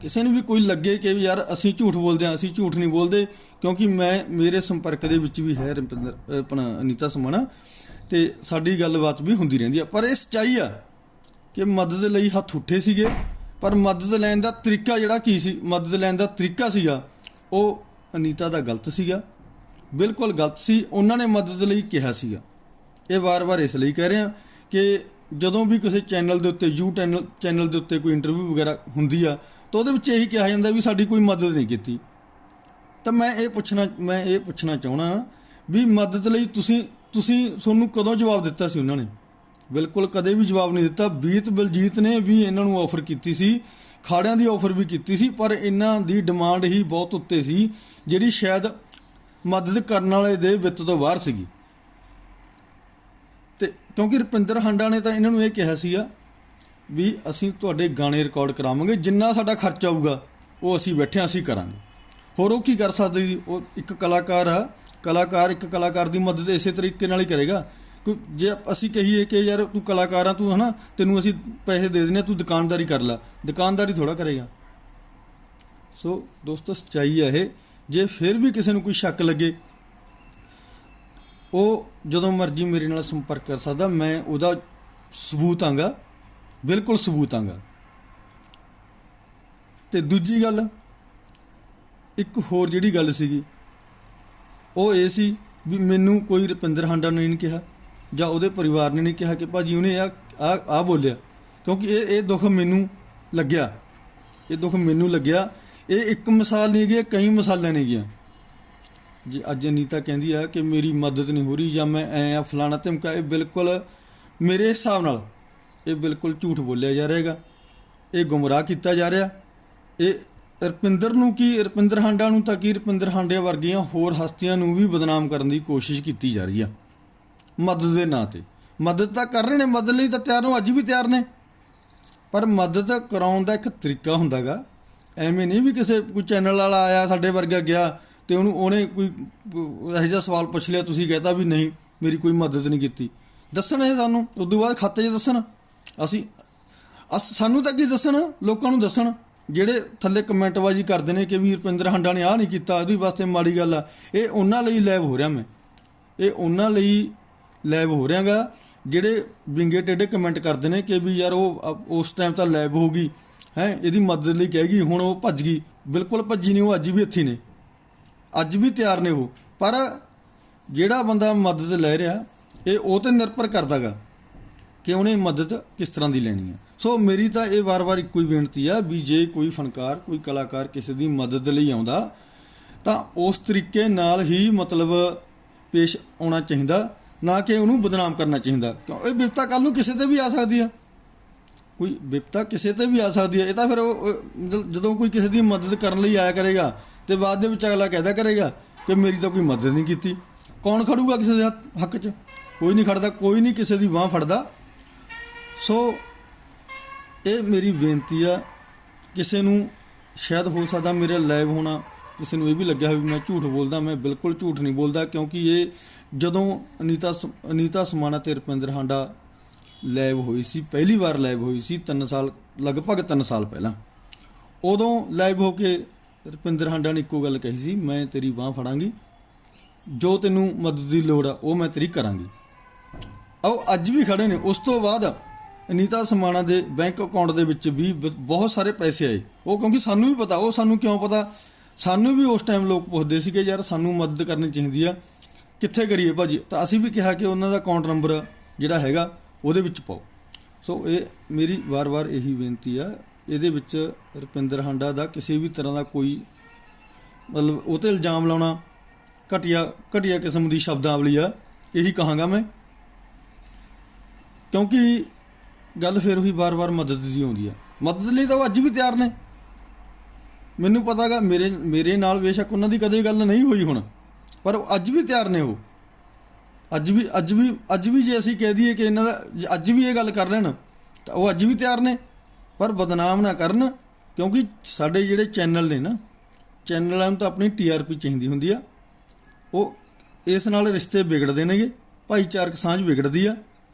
ਕਿਸੇ ਨੂੰ ਵੀ ਕੋਈ ਲੱਗੇ ਕਿ ਯਾਰ ਅਸੀਂ ਝੂਠ ਬੋਲਦੇ ਹਾਂ, ਅਸੀਂ ਝੂਠ ਨਹੀਂ ਬੋਲਦੇ, ਕਿਉਂਕਿ ਮੇਰੇ ਸੰਪਰਕ ਦੇ ਵਿੱਚ ਵੀ ਹੈ ਅਨੀਤਾ ਸਮਾਣਾ, ਅਤੇ ਸਾਡੀ ਗੱਲਬਾਤ ਵੀ ਹੁੰਦੀ ਰਹਿੰਦੀ ਆ। ਪਰ ਇਹ ਸੱਚਾਈ ਆ ਕਿ ਮਦਦ ਲਈ ਹੱਥ ਉੱਠੇ ਸੀਗੇ, ਪਰ ਮਦਦ ਲੈਣ ਦਾ ਤਰੀਕਾ ਜਿਹੜਾ ਮਦਦ ਲੈਣ ਦਾ ਤਰੀਕਾ ਸੀਗਾ, ਉਹ ਅਨੀਤਾ ਦਾ ਗਲਤ ਸੀਗਾ, ਬਿਲਕੁਲ ਗਲਤ ਸੀ। ਉਹਨਾਂ ਨੇ ਮਦਦ ਲਈ ਕਿਹਾ ਸੀਗਾ। ਇਹ ਵਾਰ-ਵਾਰ ਇਸ ਲਈ ਕਹਿ ਰਿਹਾ ਕਿ ਜਦੋਂ ਵੀ ਕਿਸੇ ਚੈਨਲ ਦੇ ਉੱਤੇ ਚੈਨਲ ਦੇ ਉੱਤੇ ਕੋਈ ਇੰਟਰਵਿਊ ਵਗੈਰਾ ਹੁੰਦੀ ਆ ਤਾਂ ਉਹਦੇ ਵਿੱਚ ਇਹੀ ਕਿਹਾ ਜਾਂਦਾ ਵੀ ਸਾਡੀ ਕੋਈ ਮਦਦ ਨਹੀਂ ਕੀਤੀ। ਤਾਂ ਮੈਂ ਇਹ ਪੁੱਛਣਾ ਚਾਹੁੰਦਾ ਵੀ ਮਦਦ ਲਈ ਤੁਹਾਨੂੰ ਕਦੋਂ ਜਵਾਬ ਦਿੱਤਾ ਸੀ ਉਹਨਾਂ ਨੇ? ਬਿਲਕੁਲ ਕਦੇ ਵੀ ਜਵਾਬ ਨਹੀਂ ਦਿੱਤਾ। ਬਲਜੀਤ ਨੇ ਵੀ ਇਹਨਾਂ ਨੂੰ ਆਫਰ ਕੀਤੀ ਸੀ, ਖਾੜਿਆਂ ਦੀ ਆਫਰ ਵੀ ਕੀਤੀ ਸੀ, ਪਰ ਇਹਨਾਂ ਦੀ ਡਿਮਾਂਡ ਹੀ ਬਹੁਤ ਉੱਤੇ ਸੀ, ਜਿਹੜੀ ਸ਼ਾਇਦ ਮਦਦ ਕਰਨ ਵਾਲੇ ਦੇ ਵਿੱਤ ਤੋਂ ਬਾਹਰ ਸੀਗੀ। ਅਤੇ ਕਿਉਂਕਿ ਰੁਪਿੰਦਰ ਹਾਂਡਾ ਨੇ ਤਾਂ ਇਹਨਾਂ ਨੂੰ ਇਹ ਕਿਹਾ ਸੀਗਾ ਵੀ ਅਸੀਂ ਤੁਹਾਡੇ ਗਾਣੇ ਰਿਕਾਰਡ ਕਰਾਵਾਂਗੇ, ਜਿੰਨਾ ਸਾਡਾ ਖਰਚਾ ਆਊਗਾ ਉਹ ਅਸੀਂ ਬੈਠੇ ਅਸੀਂ ਕਰਾਂਗੇ। ਹੋਰ ਉਹ ਕੀ ਕਰ ਸਕਦੇ ਜੀ? ਉਹ ਇੱਕ ਕਲਾਕਾਰ ਆ, ਇੱਕ ਕਲਾਕਾਰ ਦੀ ਮਦਦ ਇਸੇ ਤਰੀਕੇ ਨਾਲ ਹੀ ਕਰੇਗਾ। ਜੇ ਅਸੀਂ ਕਹੀਏ ਕਿ ਯਾਰ ਤੂੰ ਕਲਾਕਾਰ ਆ, ਤੂੰ ਹੈ ਨਾ, ਤੈਨੂੰ ਅਸੀਂ ਪੈਸੇ ਦੇ ਦਿੰਦੇ, ਤੂੰ ਦੁਕਾਨਦਾਰੀ ਕਰ ਲੈ, ਦੁਕਾਨਦਾਰੀ ਥੋੜ੍ਹਾ ਕਰੇਗਾ। ਸੋ ਦੋਸਤੋ, ਸੱਚਾਈ ਹੈ ਇਹ। ਜੇ ਫਿਰ ਵੀ ਕਿਸੇ ਨੂੰ ਕੋਈ ਸ਼ੱਕ ਲੱਗੇ, ਉਹ ਜਦੋਂ ਮਰਜ਼ੀ ਮੇਰੇ ਨਾਲ ਸੰਪਰਕ ਕਰ ਸਕਦਾ। ਮੈਂ ਉਹਦਾ ਸਬੂਤ ਆਂਗਾ, ਬਿਲਕੁਲ ਸਬੂਤ ਆਂਗਾ। ਅਤੇ ਦੂਜੀ ਗੱਲ, ਇੱਕ ਹੋਰ ਜਿਹੜੀ ਗੱਲ ਸੀਗੀ ਉਹ ਇਹ ਸੀ ਵੀ ਮੈਨੂੰ ਕੋਈ ਰੁਪਿੰਦਰ ਹਾਂਡਾ ਨੇ ਨਹੀਂ ਕਿਹਾ ਜਾਂ ਉਹਦੇ ਪਰਿਵਾਰ ਨੇ ਨਹੀਂ ਕਿਹਾ ਕਿ ਭਾਜੀ ਉਹਨੇ ਆਹ ਬੋਲਿਆ, ਕਿਉਂਕਿ ਇਹ ਦੁੱਖ ਮੈਨੂੰ ਲੱਗਿਆ। ਇਹ ਇੱਕ ਮਿਸਾਲ ਨਹੀਂ ਹੈਗੀ, ਕਈ ਮਿਸਾਲਾਂ ਨੇ ਗੀਆਂ। ਜੇ ਅੱਜ ਅਨੀਤਾ ਕਹਿੰਦੀ ਆ ਕਿ ਮੇਰੀ ਮਦਦ ਨਹੀਂ ਹੋ ਰਹੀ ਜਾਂ ਮੈਂ ਐਂ ਆ ਫਲਾਣਾ ਧਮਕਾ, ਇਹ ਬਿਲਕੁਲ ਮੇਰੇ ਹਿਸਾਬ ਨਾਲ ਇਹ ਬਿਲਕੁਲ ਝੂਠ ਬੋਲਿਆ ਜਾ ਰਿਹਾ ਹੈਗਾ, ਇਹ ਗੁੰਮਰਾਹ ਕੀਤਾ ਜਾ ਰਿਹਾ। ਇਹ ਰੁਪਿੰਦਰ ਹਾਂਡਾ ਨੂੰ ਤਾਂ ਰੁਪਿੰਦਰ ਹਾਂਡੇ ਵਰਗੀਆਂ ਹੋਰ ਹਸਤੀਆਂ ਨੂੰ ਵੀ ਬਦਨਾਮ ਕਰਨ ਦੀ ਕੋਸ਼ਿਸ਼ ਕੀਤੀ ਜਾ ਰਹੀ ਆ ਮਦਦ ਦੇ ਨਾਂ 'ਤੇ। ਮਦਦ ਤਾਂ ਕਰ ਰਹੇ ਨੇ, ਮਦਦ ਲਈ ਤਾਂ ਤਿਆਰ ਨੇ, ਅੱਜ ਵੀ ਤਿਆਰ ਨੇ, ਪਰ ਮਦਦ ਕਰਾਉਣ ਦਾ ਇੱਕ ਤਰੀਕਾ ਹੁੰਦਾ ਗਾ। ਐਵੇਂ ਨਹੀਂ ਵੀ ਕੋਈ ਚੈਨਲ ਵਾਲਾ ਆਇਆ ਸਾਡੇ ਵਰਗਾ ਗਿਆ ਅਤੇ ਉਹਨੇ ਕੋਈ ਇਹੋ ਜਿਹਾ ਸਵਾਲ ਪੁੱਛ ਲਿਆ, ਤੁਸੀਂ ਕਹਿਤਾ ਵੀ ਨਹੀਂ ਮੇਰੀ ਕੋਈ ਮਦਦ ਨਹੀਂ ਕੀਤੀ। ਦੱਸਣ ਇਹ ਸਾਨੂੰ, ਉਦੋਂ ਬਾਅਦ ਖਾਤੇ 'ਚ ਦੱਸਣ। ਸਾਨੂੰ ਤਾਂ ਕੀ ਦੱਸਣ, ਲੋਕਾਂ ਨੂੰ ਦੱਸਣ ਜਿਹੜੇ ਥੱਲੇ ਕਮੈਂਟਬਾਜ਼ੀ ਕਰਦੇ ਨੇ ਕਿ ਵੀ ਰੁਪਿੰਦਰ ਹਾਂਡਾ ਨੇ ਆਹ ਨਹੀਂ ਕੀਤਾ, ਉਹਦੇ ਵਾਸਤੇ ਮਾੜੀ ਗੱਲ ਆ। ਇਹ ਉਹਨਾਂ ਲਈ ਲਾਈਵ ਹੋ ਰਿਹਾ ਗਾ ਜਿਹੜੇ ਵਿੰਗੇ ਟੇਢੇ ਕਮੈਂਟ ਕਰਦੇ ਨੇ ਕਿ ਵੀ ਯਾਰ ਉਹ ਉਸ ਟਾਈਮ ਤਾਂ ਲਾਈਵ ਹੋ ਗਈ ਹੈ, ਇਹਦੀ ਮਦਦ ਲਈ ਕਹੇਗੀ, ਹੁਣ ਉਹ ਭੱਜ ਗਈ। ਬਿਲਕੁਲ ਭੱਜੀ ਨਹੀਂ, ਉਹ ਅੱਜ ਵੀ ਇੱਥੇ ਨੇ, ਅੱਜ ਵੀ ਤਿਆਰ ਨੇ ਉਹ। ਪਰ ਜਿਹੜਾ ਬੰਦਾ ਮਦਦ ਲੈ ਰਿਹਾ, ਉਹ 'ਤੇ ਨਿਰਭਰ ਕਰਦਾ ਗਾ ਕਿ ਉਹਨੇ ਮਦਦ ਕਿਸ ਤਰ੍ਹਾਂ ਦੀ ਲੈਣੀ ਹੈ। ਸੋ ਮੇਰੀ ਤਾਂ ਇਹ ਵਾਰ-ਵਾਰ ਇੱਕੋ ਹੀ ਬੇਨਤੀ ਆ ਵੀ ਜੇ ਕੋਈ ਫਨਕਾਰ, ਕੋਈ ਕਲਾਕਾਰ ਕਿਸੇ ਦੀ ਮਦਦ ਲਈ ਆਉਂਦਾ ਤਾਂ ਉਸ ਤਰੀਕੇ ਨਾਲ ਹੀ ਮਤਲਬ ਪੇਸ਼ ਆਉਣਾ ਚਾਹੀਦਾ, ਨਾ ਕਿ ਉਹਨੂੰ ਬਦਨਾਮ ਕਰਨਾ ਚਾਹੀਦਾ, ਕਿਉਂ ਇਹ ਵਿਪਤਾ ਕੱਲ ਨੂੰ ਕਿਸੇ ਤੇ ਵੀ ਆ ਸਕਦੀ ਆ। ਕੋਈ ਵਿਪਤਾ ਕਿਸੇ ਤੇ ਵੀ ਆ ਸਕਦੀ ਹੈ। ਇਹ ਤਾਂ ਫਿਰ ਜਦੋਂ ਕੋਈ ਕਿਸੇ ਦੀ ਮਦਦ ਕਰਨ ਲਈ ਆਇਆ ਕਰੇਗਾ ਤੇ ਬਾਅਦ ਦੇ ਵਿੱਚ ਅਗਲਾ ਕਹਿਦਾ ਕਰੇਗਾ ਕਿ ਮੇਰੀ ਤਾਂ ਕੋਈ ਮਦਦ ਨਹੀਂ ਕੀਤੀ। ਕੌਣ ਖੜੂਗਾ ਕਿਸੇ ਦੇ ਹੱਕ 'ਚ? ਕੋਈ ਨਹੀਂ ਖੜਦਾ, ਕੋਈ ਨਹੀਂ ਕਿਸੇ ਦੀ ਬਾਂਹ ਫੜਦਾ। ਸੋ ਇਹ ਮੇਰੀ ਬੇਨਤੀ ਆ, ਕਿਸੇ ਨੂੰ ਸ਼ਾਇਦ ਹੋ ਸਕਦਾ ਮੇਰਾ ਲਾਈਵ ਹੋਣਾ ਕਿਸੇ ਨੂੰ ਇਹ ਵੀ ਲੱਗਿਆ ਵੀ ਮੈਂ ਝੂਠ ਬੋਲਦਾ। ਮੈਂ ਬਿਲਕੁਲ ਝੂਠ ਨਹੀਂ ਬੋਲਦਾ, ਕਿਉਂਕਿ ਇਹ ਜਦੋਂ ਅਨੀਤਾ ਸਮਾਣਾ ਤੇ ਰੁਪਿੰਦਰ ਹਾਂਡਾ ਲਾਈਵ ਹੋਈ ਸੀ, ਪਹਿਲੀ ਵਾਰ ਲਾਈਵ ਹੋਈ ਸੀ ਲਗਭਗ 3 ਸਾਲ ਪਹਿਲਾਂ, ਉਦੋਂ ਲਾਈਵ ਹੋ ਕੇ ਰੁਪਿੰਦਰ ਹਾਂਡਾ ਨੇ ਇੱਕੋ ਗੱਲ ਕਹੀ ਸੀ, ਮੈਂ ਤੇਰੀ ਬਾਂਹ ਫੜਾਂਗੀ, ਜੋ ਤੈਨੂੰ ਮਦਦ ਦੀ ਲੋੜ ਆ ਉਹ ਮੈਂ ਤੇਰੀ ਕਰਾਂਗੀ। ਆਓ ਅੱਜ ਵੀ ਖੜੇ ਨੇ। ਉਸ ਤੋਂ ਬਾਅਦ ਅਨੀਤਾ ਸਮਾਣਾ ਦੇ ਬੈਂਕ ਅਕਾਊਂਟ ਦੇ ਵਿੱਚ ਵੀ ਬਹੁਤ ਸਾਰੇ ਪੈਸੇ ਆਏ। ਉਹ ਕਿਉਂਕਿ ਸਾਨੂੰ ਵੀ ਪਤਾ, ਉਹ ਸਾਨੂੰ ਕਿਉਂ ਪਤਾ, ਸਾਨੂੰ ਵੀ ਉਸ ਟਾਈਮ ਲੋਕ ਪੁੱਛਦੇ ਸੀ ਕਿ ਯਾਰ ਸਾਨੂੰ ਮਦਦ ਕਰਨੀ ਚਾਹੀਦੀ ਆ, ਕਿੱਥੇ ਕਰੀਏ ਭਾਜੀ। ਤਾਂ ਅਸੀਂ ਵੀ ਕਿਹਾ ਕਿ ਉਹਨਾਂ ਦਾ ਅਕਾਊਂਟ ਨੰਬਰ ਜਿਹੜਾ ਹੈਗਾ ਉਹਦੇ ਵਿੱਚ ਪਾਓ। ਸੋ ਇਹ ਮੇਰੀ ਵਾਰ-ਵਾਰ ਇਹੀ ਬੇਨਤੀ ਆ। ਇਹਦੇ ਵਿੱਚ ਰੁਪਿੰਦਰ ਹਾਂਡਾ ਦਾ ਕਿਸੇ ਵੀ ਤਰ੍ਹਾਂ ਦਾ ਕੋਈ ਮਤਲਬ ਉਹ 'ਤੇ ਇਲਜ਼ਾਮ ਲਾਉਣਾ ਘਟੀਆ ਕਿਸਮ ਦੀ ਸ਼ਬਦਾਵਲੀ ਆ, ਇਹੀ ਕਹਾਂਗਾ ਮੈਂ। ਕਿਉਂਕਿ ਗੱਲ ਫਿਰ ਉਹੀ ਵਾਰ-ਵਾਰ ਮਦਦ ਦੀ ਆਉਂਦੀ ਆ। ਮਦਦ ਲਈ ਤਾਂ ਉਹ ਅੱਜ ਵੀ ਤਿਆਰ ਨੇ। ਮੈਨੂੰ ਪਤਾ ਗਾ ਮੇਰੇ ਨਾਲ ਬੇਸ਼ੱਕ ਉਹਨਾਂ ਦੀ ਕਦੇ ਗੱਲ ਨਹੀਂ ਹੋਈ ਹੁਣ, ਪਰ ਉਹ ਅੱਜ ਵੀ ਤਿਆਰ ਨੇ। ਉਹ ਅੱਜ ਵੀ ਜੇ ਅਸੀਂ ਕਹਿ ਦਈਏ ਕਿ ਇਹਨਾਂ ਦਾ ਅੱਜ ਵੀ ਇਹ ਗੱਲ ਕਰ ਲੈਣ ਤਾਂ ਉਹ ਅੱਜ ਵੀ ਤਿਆਰ ਨੇ, ਪਰ ਬਦਨਾਮ ਨਾ ਕਰਨ। ਕਿਉਂਕਿ ਸਾਡੇ ਜਿਹੜੇ ਚੈਨਲ ਨੇ ਨਾ, ਚੈਨਲਾਂ ਨੂੰ ਤਾਂ ਆਪਣੀ TRP ਚਾਹੀਦੀ ਹੁੰਦੀ ਆ। ਉਹ ਇਸ ਨਾਲ ਰਿਸ਼ਤੇ ਵਿਗੜਦੇ ਨੇਗੇ, ਭਾਈਚਾਰਕ ਸਾਂਝ ਵਿਗੜਦੀ ਆ,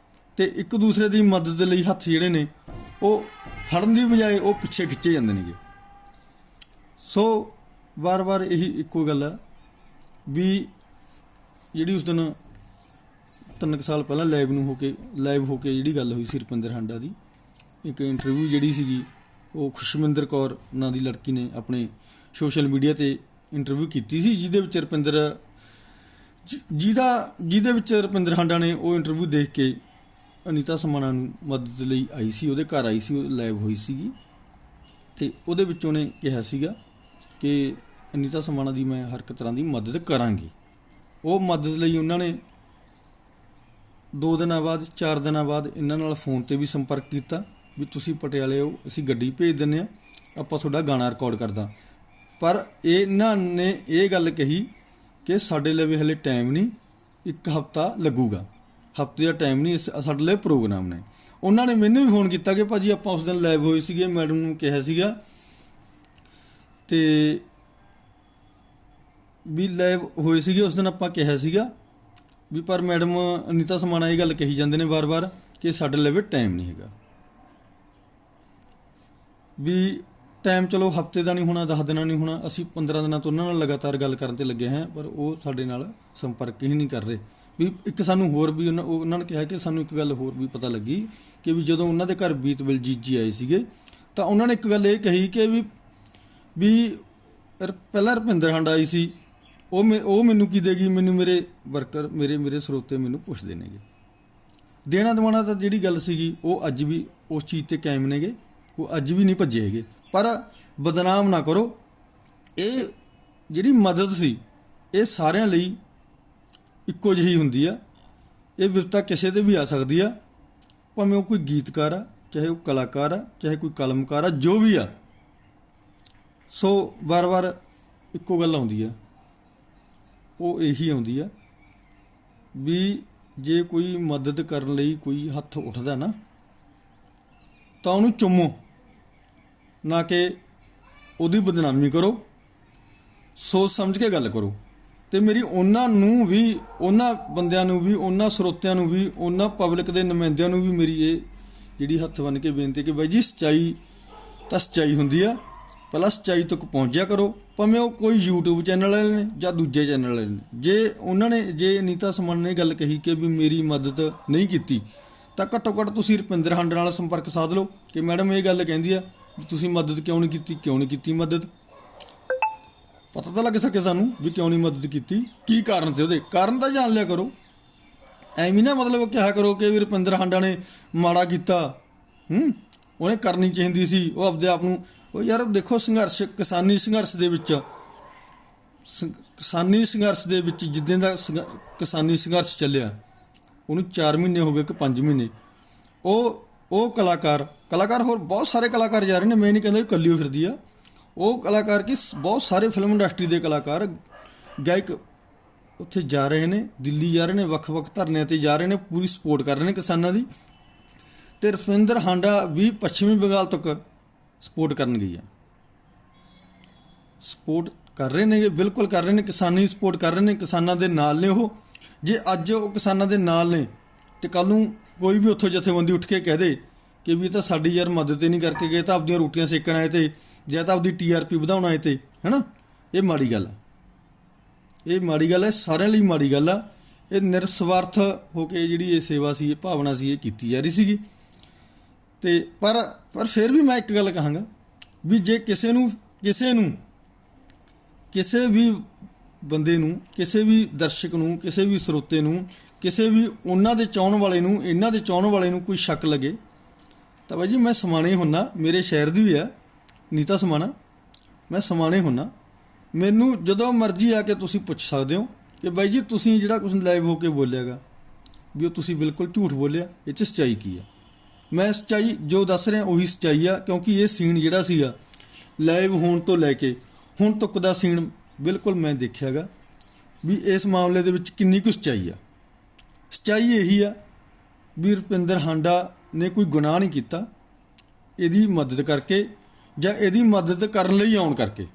ਤੇ ਇੱਕ ਦੂਸਰੇ ਦੀ ਮਦਦ ਲਈ ਹੱਥ ਜਿਹੜੇ ਨੇ ਉਹ ਫੜਨ ਦੀ ਬਜਾਏ ਉਹ ਪਿੱਛੇ ਖਿੱਚੇ ਜਾਂਦੇ ਨੇਗੇ। ਸੋ ਵਾਰ-ਵਾਰ ਇਹੀ ਇੱਕੋ ਗੱਲ ਆ ਵੀ ਜਿਹੜੀ ਉਸ ਦਿਨ 3 ਸਾਲ ਪਹਿਲਾਂ ਲਾਈਵ ਹੋ ਕੇ ਜਿਹੜੀ ਗੱਲ ਹੋਈ ਸੀ ਰੁਪਿੰਦਰ ਹਾਂਡਾ ਦੀ, ਇੱਕ ਇੰਟਰਵਿਊ ਜਿਹੜੀ ਸੀਗੀ ਉਹ ਖੁਸ਼ਮਿੰਦਰ ਕੌਰ ਨਾਂ ਦੀ ਲੜਕੀ ਨੇ ਆਪਣੇ ਸੋਸ਼ਲ ਮੀਡੀਆ 'ਤੇ ਇੰਟਰਵਿਊ ਕੀਤੀ ਸੀ, ਜਿਹਦੇ ਵਿੱਚ ਰੁਪਿੰਦਰ ਹਾਂਡਾ ਨੇ ਉਹ ਇੰਟਰਵਿਊ ਦੇਖ ਕੇ ਅਨੀਤਾ ਸਮਾਣਾ ਨੂੰ ਮਦਦ ਲਈ ਆਈ ਸੀ, ਉਹਦੇ ਘਰ ਆਈ ਸੀ, ਉਹ ਲਾਈਵ ਹੋਈ ਸੀਗੀ। ਅਤੇ ਉਹਦੇ ਵਿੱਚ ਉਹਨੇ ਕਿਹਾ ਸੀਗਾ ਕਿ ਅਨੀਤਾ ਸਮਾਣਾ ਦੀ ਮੈਂ ਹਰ ਇੱਕ ਤਰ੍ਹਾਂ ਦੀ ਮਦਦ ਕਰਾਂਗੀ। ਉਹ ਮਦਦ ਲਈ ਉਹਨਾਂ ਨੇ 2 ਦਿਨਾਂ ਬਾਅਦ 4 ਦਿਨਾਂ ਬਾਅਦ ਇਹਨਾਂ ਨਾਲ ਫੋਨ 'ਤੇ ਵੀ ਸੰਪਰਕ ਕੀਤਾ ਵੀ ਤੁਸੀਂ ਪਟਿਆਲੇ ਆਓ, ਅਸੀਂ ਗੱਡੀ ਭੇਜ ਦਿੰਦੇ ਹਾਂ, ਆਪਾਂ ਤੁਹਾਡਾ ਗਾਣਾ ਰਿਕਾਰਡ ਕਰਦਾ। ਪਰ ਇਹਨਾਂ ਨੇ ਇਹ ਗੱਲ ਕਹੀ ਕਿ ਸਾਡੇ ਲਈ ਹਲੇ ਟਾਈਮ ਨਹੀਂ, 1 ਹਫ਼ਤਾ ਲੱਗੂਗਾ, ਹਫ਼ਤੇ ਦਾ ਟਾਈਮ ਨਹੀਂ, ਸਾਡੇ ਲਈ ਪ੍ਰੋਗਰਾਮ ਨੇ। ਉਹਨਾਂ ਨੇ ਮੈਨੂੰ ਵੀ ਫੋਨ ਕੀਤਾ ਕਿ ਭਾਜੀ ਆਪਾਂ ਉਸ ਦਿਨ ਲਾਈਵ ਹੋਏ ਸੀਗੇ, ਮੈਡਮ ਨੂੰ ਕਿਹਾ ਸੀਗਾ ਤੇ ਵੀ ਲਾਈਵ ਹੋਏ ਸੀਗੇ ਉਸ ਦਿਨ, ਆਪਾਂ ਕਿਹਾ ਸੀਗਾ ਵੀ ਪਰ ਮੈਡਮ ਅਨੀਤਾ ਸਮਾਣਾ ਇਹ ਗੱਲ ਕਹੀ ਜਾਂਦੇ ਨੇ ਵਾਰ-ਵਾਰ ਕਿ ਸਾਡੇ ਲਈ ਟਾਈਮ ਨਹੀਂ ਹੈਗਾ। ਵੀ ਟਾਈਮ ਚਲੋ ਹਫ਼ਤੇ ਦਾ ਨਹੀਂ ਹੋਣਾ, 10 ਦਿਨਾਂ ਨਹੀਂ ਹੋਣਾ, ਅਸੀਂ 15 ਦਿਨਾਂ ਤੋਂ ਉਹਨਾਂ ਨਾਲ ਲਗਾਤਾਰ ਗੱਲ ਕਰਨ 'ਤੇ ਲੱਗੇ ਹਾਂ, ਪਰ ਉਹ ਸਾਡੇ ਨਾਲ ਸੰਪਰਕ ਹੀ ਨਹੀਂ ਕਰ ਰਹੇ। ਵੀ ਇੱਕ ਸਾਨੂੰ ਹੋਰ ਵੀ ਉਹਨਾਂ ਨੇ ਕਿਹਾ ਕਿ ਸਾਨੂੰ ਇੱਕ ਗੱਲ ਹੋਰ ਵੀ ਪਤਾ ਲੱਗੀ ਕਿ ਵੀ ਜਦੋਂ ਉਹਨਾਂ ਦੇ ਘਰ ਬੀਤ ਬਲਜੀਤ ਜੀ ਆਏ ਸੀਗੇ ਤਾਂ ਉਹਨਾਂ ਨੇ ਇੱਕ ਗੱਲ ਇਹ ਕਹੀ ਕਿ ਵੀ ਪਹਿਲਾਂ ਰੁਪਿੰਦਰ ਹਾਂਡਾ ਆਈ ਸੀ, ਉਹ ਮੈਨੂੰ ਕੀ ਦੇਗੀ, ਮੈਨੂੰ ਮੇਰੇ ਵਰਕਰ ਮੇਰੇ ਸਰੋਤੇ ਮੈਨੂੰ ਪੁੱਛਦੇ ਨੇਗੇ। ਦੇਣਾ ਦਵਾਣਾ ਤਾਂ ਜਿਹੜੀ ਗੱਲ ਸੀਗੀ ਉਹ ਅੱਜ ਵੀ ਉਸ ਚੀਜ਼ 'ਤੇ ਕਾਇਮ ਨੇਗੇ, ਉਹ ਅੱਜ ਵੀ ਨਹੀਂ ਭੱਜੇ ਹੈਗੇ। ਪਰ ਬਦਨਾਮ ਨਾ ਕਰੋ। ਇਹ ਜਿਹੜੀ ਮਦਦ ਸੀ ਇਹ ਸਾਰਿਆਂ ਲਈ ਇੱਕੋ ਜਿਹੀ ਹੁੰਦੀ ਆ। ਇਹ ਵਿਪਤਾ ਕਿਸੇ 'ਤੇ ਵੀ ਆ ਸਕਦੀ ਆ, ਭਾਵੇਂ ਉਹ ਕੋਈ ਗੀਤਕਾਰ ਆ, ਚਾਹੇ ਉਹ ਕਲਾਕਾਰ ਆ, ਚਾਹੇ ਕੋਈ ਕਲਮਕਾਰ ਆ, ਜੋ ਵੀ ਆ। ਸੋ ਵਾਰ-ਵਾਰ ਇੱਕੋ ਗੱਲ ਆਉਂਦੀ ਆ, ਉਹ ਇਹੀ ਆਉਂਦੀ ਆ ਵੀ ਜੇ ਕੋਈ ਮਦਦ ਕਰਨ ਲਈ ਕੋਈ ਹੱਥ ਉੱਠਦਾ ਨਾ ਤਾਂ ਉਹਨੂੰ ਚੁੰਮੋ, ਨਾ ਕਿ ਉਹਦੀ ਬਦਨਾਮੀ ਕਰੋ। ਸੋਚ ਸਮਝ ਕੇ ਗੱਲ ਕਰੋ। ਅਤੇ ਮੇਰੀ ਉਹਨਾਂ ਨੂੰ ਵੀ, ਉਹਨਾਂ ਬੰਦਿਆਂ ਨੂੰ ਵੀ, ਉਹਨਾਂ ਸਰੋਤਿਆਂ ਨੂੰ ਵੀ, ਉਹਨਾਂ ਪਬਲਿਕ ਦੇ ਨੁਮਾਇੰਦਿਆਂ ਨੂੰ ਵੀ ਮੇਰੀ ਇਹ ਜਿਹੜੀ ਹੱਥ ਬੰਨ੍ਹ ਕੇ ਬੇਨਤੀ ਕਿ ਬਾਈ ਜੀ ਸੱਚਾਈ ਤਾਂ ਸੱਚਾਈ ਹੁੰਦੀ ਆ, ਪਹਿਲਾਂ ਸੱਚਾਈ ਤੱਕ ਪਹੁੰਚਿਆ ਕਰੋ। ਭਾਵੇਂ ਉਹ ਕੋਈ YouTube ਚੈਨਲ ਵਾਲੇ ਨੇ ਜਾਂ ਦੂਜੇ ਚੈਨਲ ਵਾਲੇ ਨੇ। ਜੇ ਅਨੀਤਾ ਸਮਾਣਾ ਨੇ ਗੱਲ ਕਹੀ ਕਿ ਵੀ ਮੇਰੀ ਮਦਦ ਨਹੀਂ ਕੀਤੀ ਤਾਂ ਘੱਟੋ ਘੱਟ ਤੁਸੀਂ ਰੁਪਿੰਦਰ ਹਾਂਡਾ ਨਾਲ ਸੰਪਰਕ ਸਾਧ ਲਓ ਕਿ ਮੈਡਮ ਇਹ ਗੱਲ ਕਹਿੰਦੀ ਆ ਵੀ ਤੁਸੀਂ ਮਦਦ ਕਿਉਂ ਨਹੀਂ ਕੀਤੀ ਮਦਦ। ਪਤਾ ਤਾਂ ਲੱਗ ਸਕੇ ਸਾਨੂੰ ਵੀ ਕਿਉਂ ਨਹੀਂ ਮਦਦ ਕੀਤੀ, ਕੀ ਕਾਰਨ ਸੀ, ਉਹਦੇ ਕਾਰਨ ਤਾਂ ਜਾਣ ਲਿਆ ਕਰੋ। ਐਵੇਂ ਨਾ ਮਤਲਬ ਕਿਹਾ ਕਰੋ ਕਿ ਵੀ ਰੁਪਿੰਦਰ ਹਾਂਡਾ ਨੇ ਮਾੜਾ ਕੀਤਾ, ਉਹਨੇ ਕਰਨੀ ਚਾਹੀਦੀ ਸੀ, ਉਹ ਆਪਦੇ ਆਪ ਨੂੰ। ਉਹ ਯਾਰ ਦੇਖੋ ਕਿਸਾਨੀ ਸੰਘਰਸ਼ ਦੇ ਵਿੱਚ ਜਿੱਦਾਂ ਦਾ ਕਿਸਾਨੀ ਸੰਘਰਸ਼ ਚੱਲਿਆ, ਉਹਨੂੰ 4 ਮਹੀਨੇ ਹੋ ਗਏ ਕਿ 5 ਮਹੀਨੇ। ਉਹ ਕਲਾਕਾਰ ਹੋਰ ਬਹੁਤ ਸਾਰੇ ਕਲਾਕਾਰ ਜਾ ਰਹੇ ਨੇ, ਮੈਂ ਨਹੀਂ ਕਹਿੰਦਾ ਇਕੱਲੀ ਓ ਫਿਰਦੀ ਆ। ਉਹ ਕਲਾਕਾਰ ਕੀ ਬਹੁਤ ਸਾਰੇ ਫਿਲਮ ਇੰਡਸਟਰੀ ਦੇ ਕਲਾਕਾਰ ਗਾਇਕ ਉੱਥੇ ਜਾ ਰਹੇ ਨੇ, ਦਿੱਲੀ ਜਾ ਰਹੇ ਨੇ, ਵੱਖ-ਵੱਖ ਧਰਨਿਆਂ 'ਤੇ ਜਾ ਰਹੇ ਨੇ, ਪੂਰੀ ਸਪੋਰਟ ਕਰ ਰਹੇ ਨੇ ਕਿਸਾਨਾਂ ਦੀ। ਅਤੇ ਰੁਪਿੰਦਰ ਹਾਂਡਾ ਵੀ ਪੱਛਮੀ ਬੰਗਾਲ ਤੱਕ ਸਪੋਰਟ ਕਰਨ ਗਈ ਆ। ਸਪੋਰਟ ਕਰ ਰਹੇ ਨੇ, ਬਿਲਕੁਲ ਕਰ ਰਹੇ ਨੇ, ਕਿਸਾਨੀ ਸਪੋਰਟ ਕਰ ਰਹੇ ਨੇ, ਕਿਸਾਨਾਂ ਦੇ ਨਾਲ ਨੇ ਉਹ। ਜੇ ਅੱਜ ਉਹ ਕਿਸਾਨਾਂ ਦੇ ਨਾਲ ਨੇ ਅਤੇ ਕੱਲ੍ਹ ਨੂੰ ਕੋਈ ਵੀ ਉੱਥੋਂ ਜਥੇਬੰਦੀ ਉੱਠ ਕੇ ਕਹਿ ਦੇ ਕਿ ਵੀ ਇਹ ਤਾਂ ਸਾਡੀ ਯਾਰ ਮਦਦ ਹੀ ਨਹੀਂ ਕਰਕੇ ਗਏ, ਤਾਂ ਆਪਦੀਆਂ ਰੋਟੀਆਂ ਸੇਕਣ ਆਏ ਤੇ ਜਾਂ ਤਾਂ ਆਪਦੀ TRP ਵਧਾਉਣ ਆਏ ਤੇ, ਹੈ ਨਾ, ਇਹ ਮਾੜੀ ਗੱਲ ਆ। ਇਹ ਮਾੜੀ ਗੱਲ ਹੈ, ਸਾਰਿਆਂ ਲਈ ਮਾੜੀ ਗੱਲ ਆ। ਇਹ ਨਿਰਸਵਾਰਥ ਹੋ ਕੇ ਜਿਹੜੀ ਇਹ ਸੇਵਾ ਸੀ, ਇਹ ਭਾਵਨਾ ਸੀ, ਇਹ ਕੀਤੀ ਜਾ ਰਹੀ ਸੀਗੀ। ਅਤੇ ਪਰ ਫਿਰ ਵੀ ਮੈਂ ਇੱਕ ਗੱਲ ਕਹਾਂਗਾ ਵੀ ਜੇ ਕਿਸੇ ਵੀ ਬੰਦੇ ਨੂੰ, ਕਿਸੇ ਵੀ ਦਰਸ਼ਕ ਨੂੰ, ਕਿਸੇ ਵੀ ਸਰੋਤੇ ਨੂੰ, ਕਿਸੇ ਵੀ ਉਹਨਾਂ ਦੇ ਚਾਹੁਣ ਵਾਲੇ ਨੂੰ, ਇਹਨਾਂ ਦੇ ਚਾਹੁਣ ਵਾਲੇ ਨੂੰ ਕੋਈ ਸ਼ੱਕ ਲੱਗੇ ਤਾਂ ਬਾਈ ਜੀ ਮੈਂ ਸਮਾਣੇ ਹੁੰਨਾ, ਮੇਰੇ ਸ਼ਹਿਰ ਦੀ ਵੀ ਆ ਨੀਤਾ ਸਮਾਣਾ, ਮੈਂ ਸਮਾਣੇ ਹੁੰਨਾ। ਮੈਨੂੰ ਜਦੋਂ ਮਰਜ਼ੀ ਆ ਕੇ ਤੁਸੀਂ ਪੁੱਛ ਸਕਦੇ ਹੋ ਕਿ ਬਾਈ ਜੀ ਤੁਸੀਂ ਜਿਹੜਾ ਕੁਛ ਲਾਈਵ ਹੋ ਕੇ ਬੋਲਿਆ ਗਾ ਵੀ ਉਹ ਤੁਸੀਂ ਬਿਲਕੁਲ ਝੂਠ ਬੋਲਿਆ, ਇਹ 'ਚ ਸੱਚਾਈ ਕੀ ਆ। ਮੈਂ ਸੱਚਾਈ ਜੋ ਦੱਸ ਰਿਹਾ ਉਹੀ ਸੱਚਾਈ ਆ, ਕਿਉਂਕਿ ਇਹ ਸੀਨ ਜਿਹੜਾ ਸੀਗਾ ਲਾਈਵ ਹੋਣ ਤੋਂ ਲੈ ਕੇ ਹੁਣ ਤੱਕ ਦਾ ਸੀਨ ਬਿਲਕੁਲ ਮੈਂ ਦੇਖਿਆ ਗਾ ਵੀ ਇਸ ਮਾਮਲੇ ਦੇ ਵਿੱਚ ਕਿੰਨੀ ਕੁ ਸੱਚਾਈ ਆ। ਸੱਚਾਈ ਇਹੀ ਆ ਵੀ ਰੁਪਿੰਦਰ ਹਾਂਡਾ ਨੇ ਕੋਈ ਗੁਨਾਹ ਨਹੀਂ ਕੀਤਾ, ਇਹਦੀ ਮਦਦ ਕਰਕੇ ਜਾਂ ਇਹਦੀ ਮਦਦ ਕਰਨ ਲਈ ਆਉਣ ਕਰਕੇ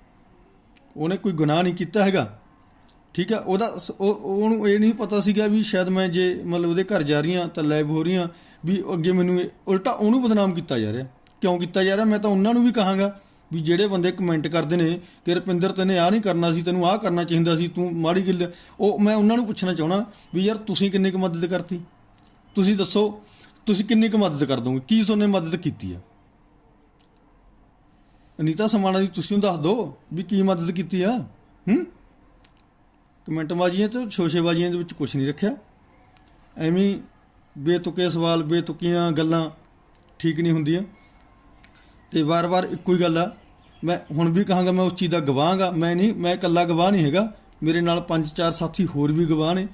ਉਹਨੇ ਕੋਈ ਗੁਨਾਹ ਨਹੀਂ ਕੀਤਾ ਹੈਗਾ, ਠੀਕ ਆ। ਉਹਨੂੰ ਇਹ ਨਹੀਂ ਪਤਾ ਸੀਗਾ ਵੀ ਸ਼ਾਇਦ ਮੈਂ ਜੇ ਮਤਲਬ ਉਹਦੇ ਘਰ ਜਾ ਰਹੀ ਹਾਂ ਤਾਂ ਲਾਈਵ ਹੋ ਰਹੀ ਹਾਂ ਵੀ ਅੱਗੇ ਮੈਨੂੰ ਉਲਟਾ ਉਹਨੂੰ ਬਦਨਾਮ ਕੀਤਾ ਜਾ ਰਿਹਾ। ਕਿਉਂ ਕੀਤਾ ਜਾ ਰਿਹਾ? ਮੈਂ ਤਾਂ ਉਹਨਾਂ ਨੂੰ ਵੀ ਕਹਾਂਗਾ ਵੀ ਜਿਹੜੇ ਬੰਦੇ ਕਮੈਂਟ ਕਰਦੇ ਨੇ ਕਿ ਰੁਪਿੰਦਰ ਤੈਨੇ ਆਹ ਨਹੀਂ ਕਰਨਾ ਸੀ, ਤੈਨੂੰ ਆਹ ਕਰਨਾ ਚਾਹੀਦਾ ਸੀ, ਤੂੰ ਮਾੜੀ ਗੱਲ, ਉਹ ਮੈਂ ਉਹਨਾਂ ਨੂੰ ਪੁੱਛਣਾ ਚਾਹੁੰਦਾ ਵੀ ਯਾਰ ਤੁਸੀਂ ਕਿੰਨੀ ਕੁ ਮਦਦ ਕਰਤੀ? ਤੁਸੀਂ ਦੱਸੋ, ਤੁਸੀਂ ਕਿੰਨੀ ਕੁ ਮਦਦ ਕਰ ਦੋਗੇ? ਕੀ ਤੁਹਾਨੇ ਮਦਦ ਕੀਤੀ ਆ? ਅਨੀਤਾ ਸਮਾਣਾ ਦੀ ਤੁਸੀਂ ਦੱਸ ਦਿਓ ਵੀ ਕੀ ਮਦਦ ਕੀਤੀ ਆ। ਕਮੈਂਟਬਾਜ਼ੀਆਂ ਤੇ ਸ਼ੋਸ਼ੇਬਾਜ਼ੀਆਂ ਦੇ ਵਿੱਚ ਕੁਛ ਨਹੀਂ ਰੱਖਿਆ। ਐਵੇਂ ਬੇਤੁਕੇ ਸਵਾਲ, ਬੇਤੁਕੀਆਂ ਗੱਲਾਂ ਠੀਕ ਨਹੀਂ ਹੁੰਦੀਆਂ। ਅਤੇ ਵਾਰ-ਵਾਰ ਇੱਕੋ ਹੀ ਗੱਲ ਆ। ਮੈਂ ਹੁਣ ਵੀ ਕਹਾਂਗਾ, ਮੈਂ ਉਸ ਚੀਜ਼ ਦਾ ਗਵਾਹ ਗਾ। ਮੈਂ ਇਕੱਲਾ ਗਵਾਹ ਨਹੀਂ ਹੈਗਾ, ਮੇਰੇ ਨਾਲ 5-4 ਸਾਥੀ ਹੋਰ ਵੀ ਗਵਾਹ ਨੇ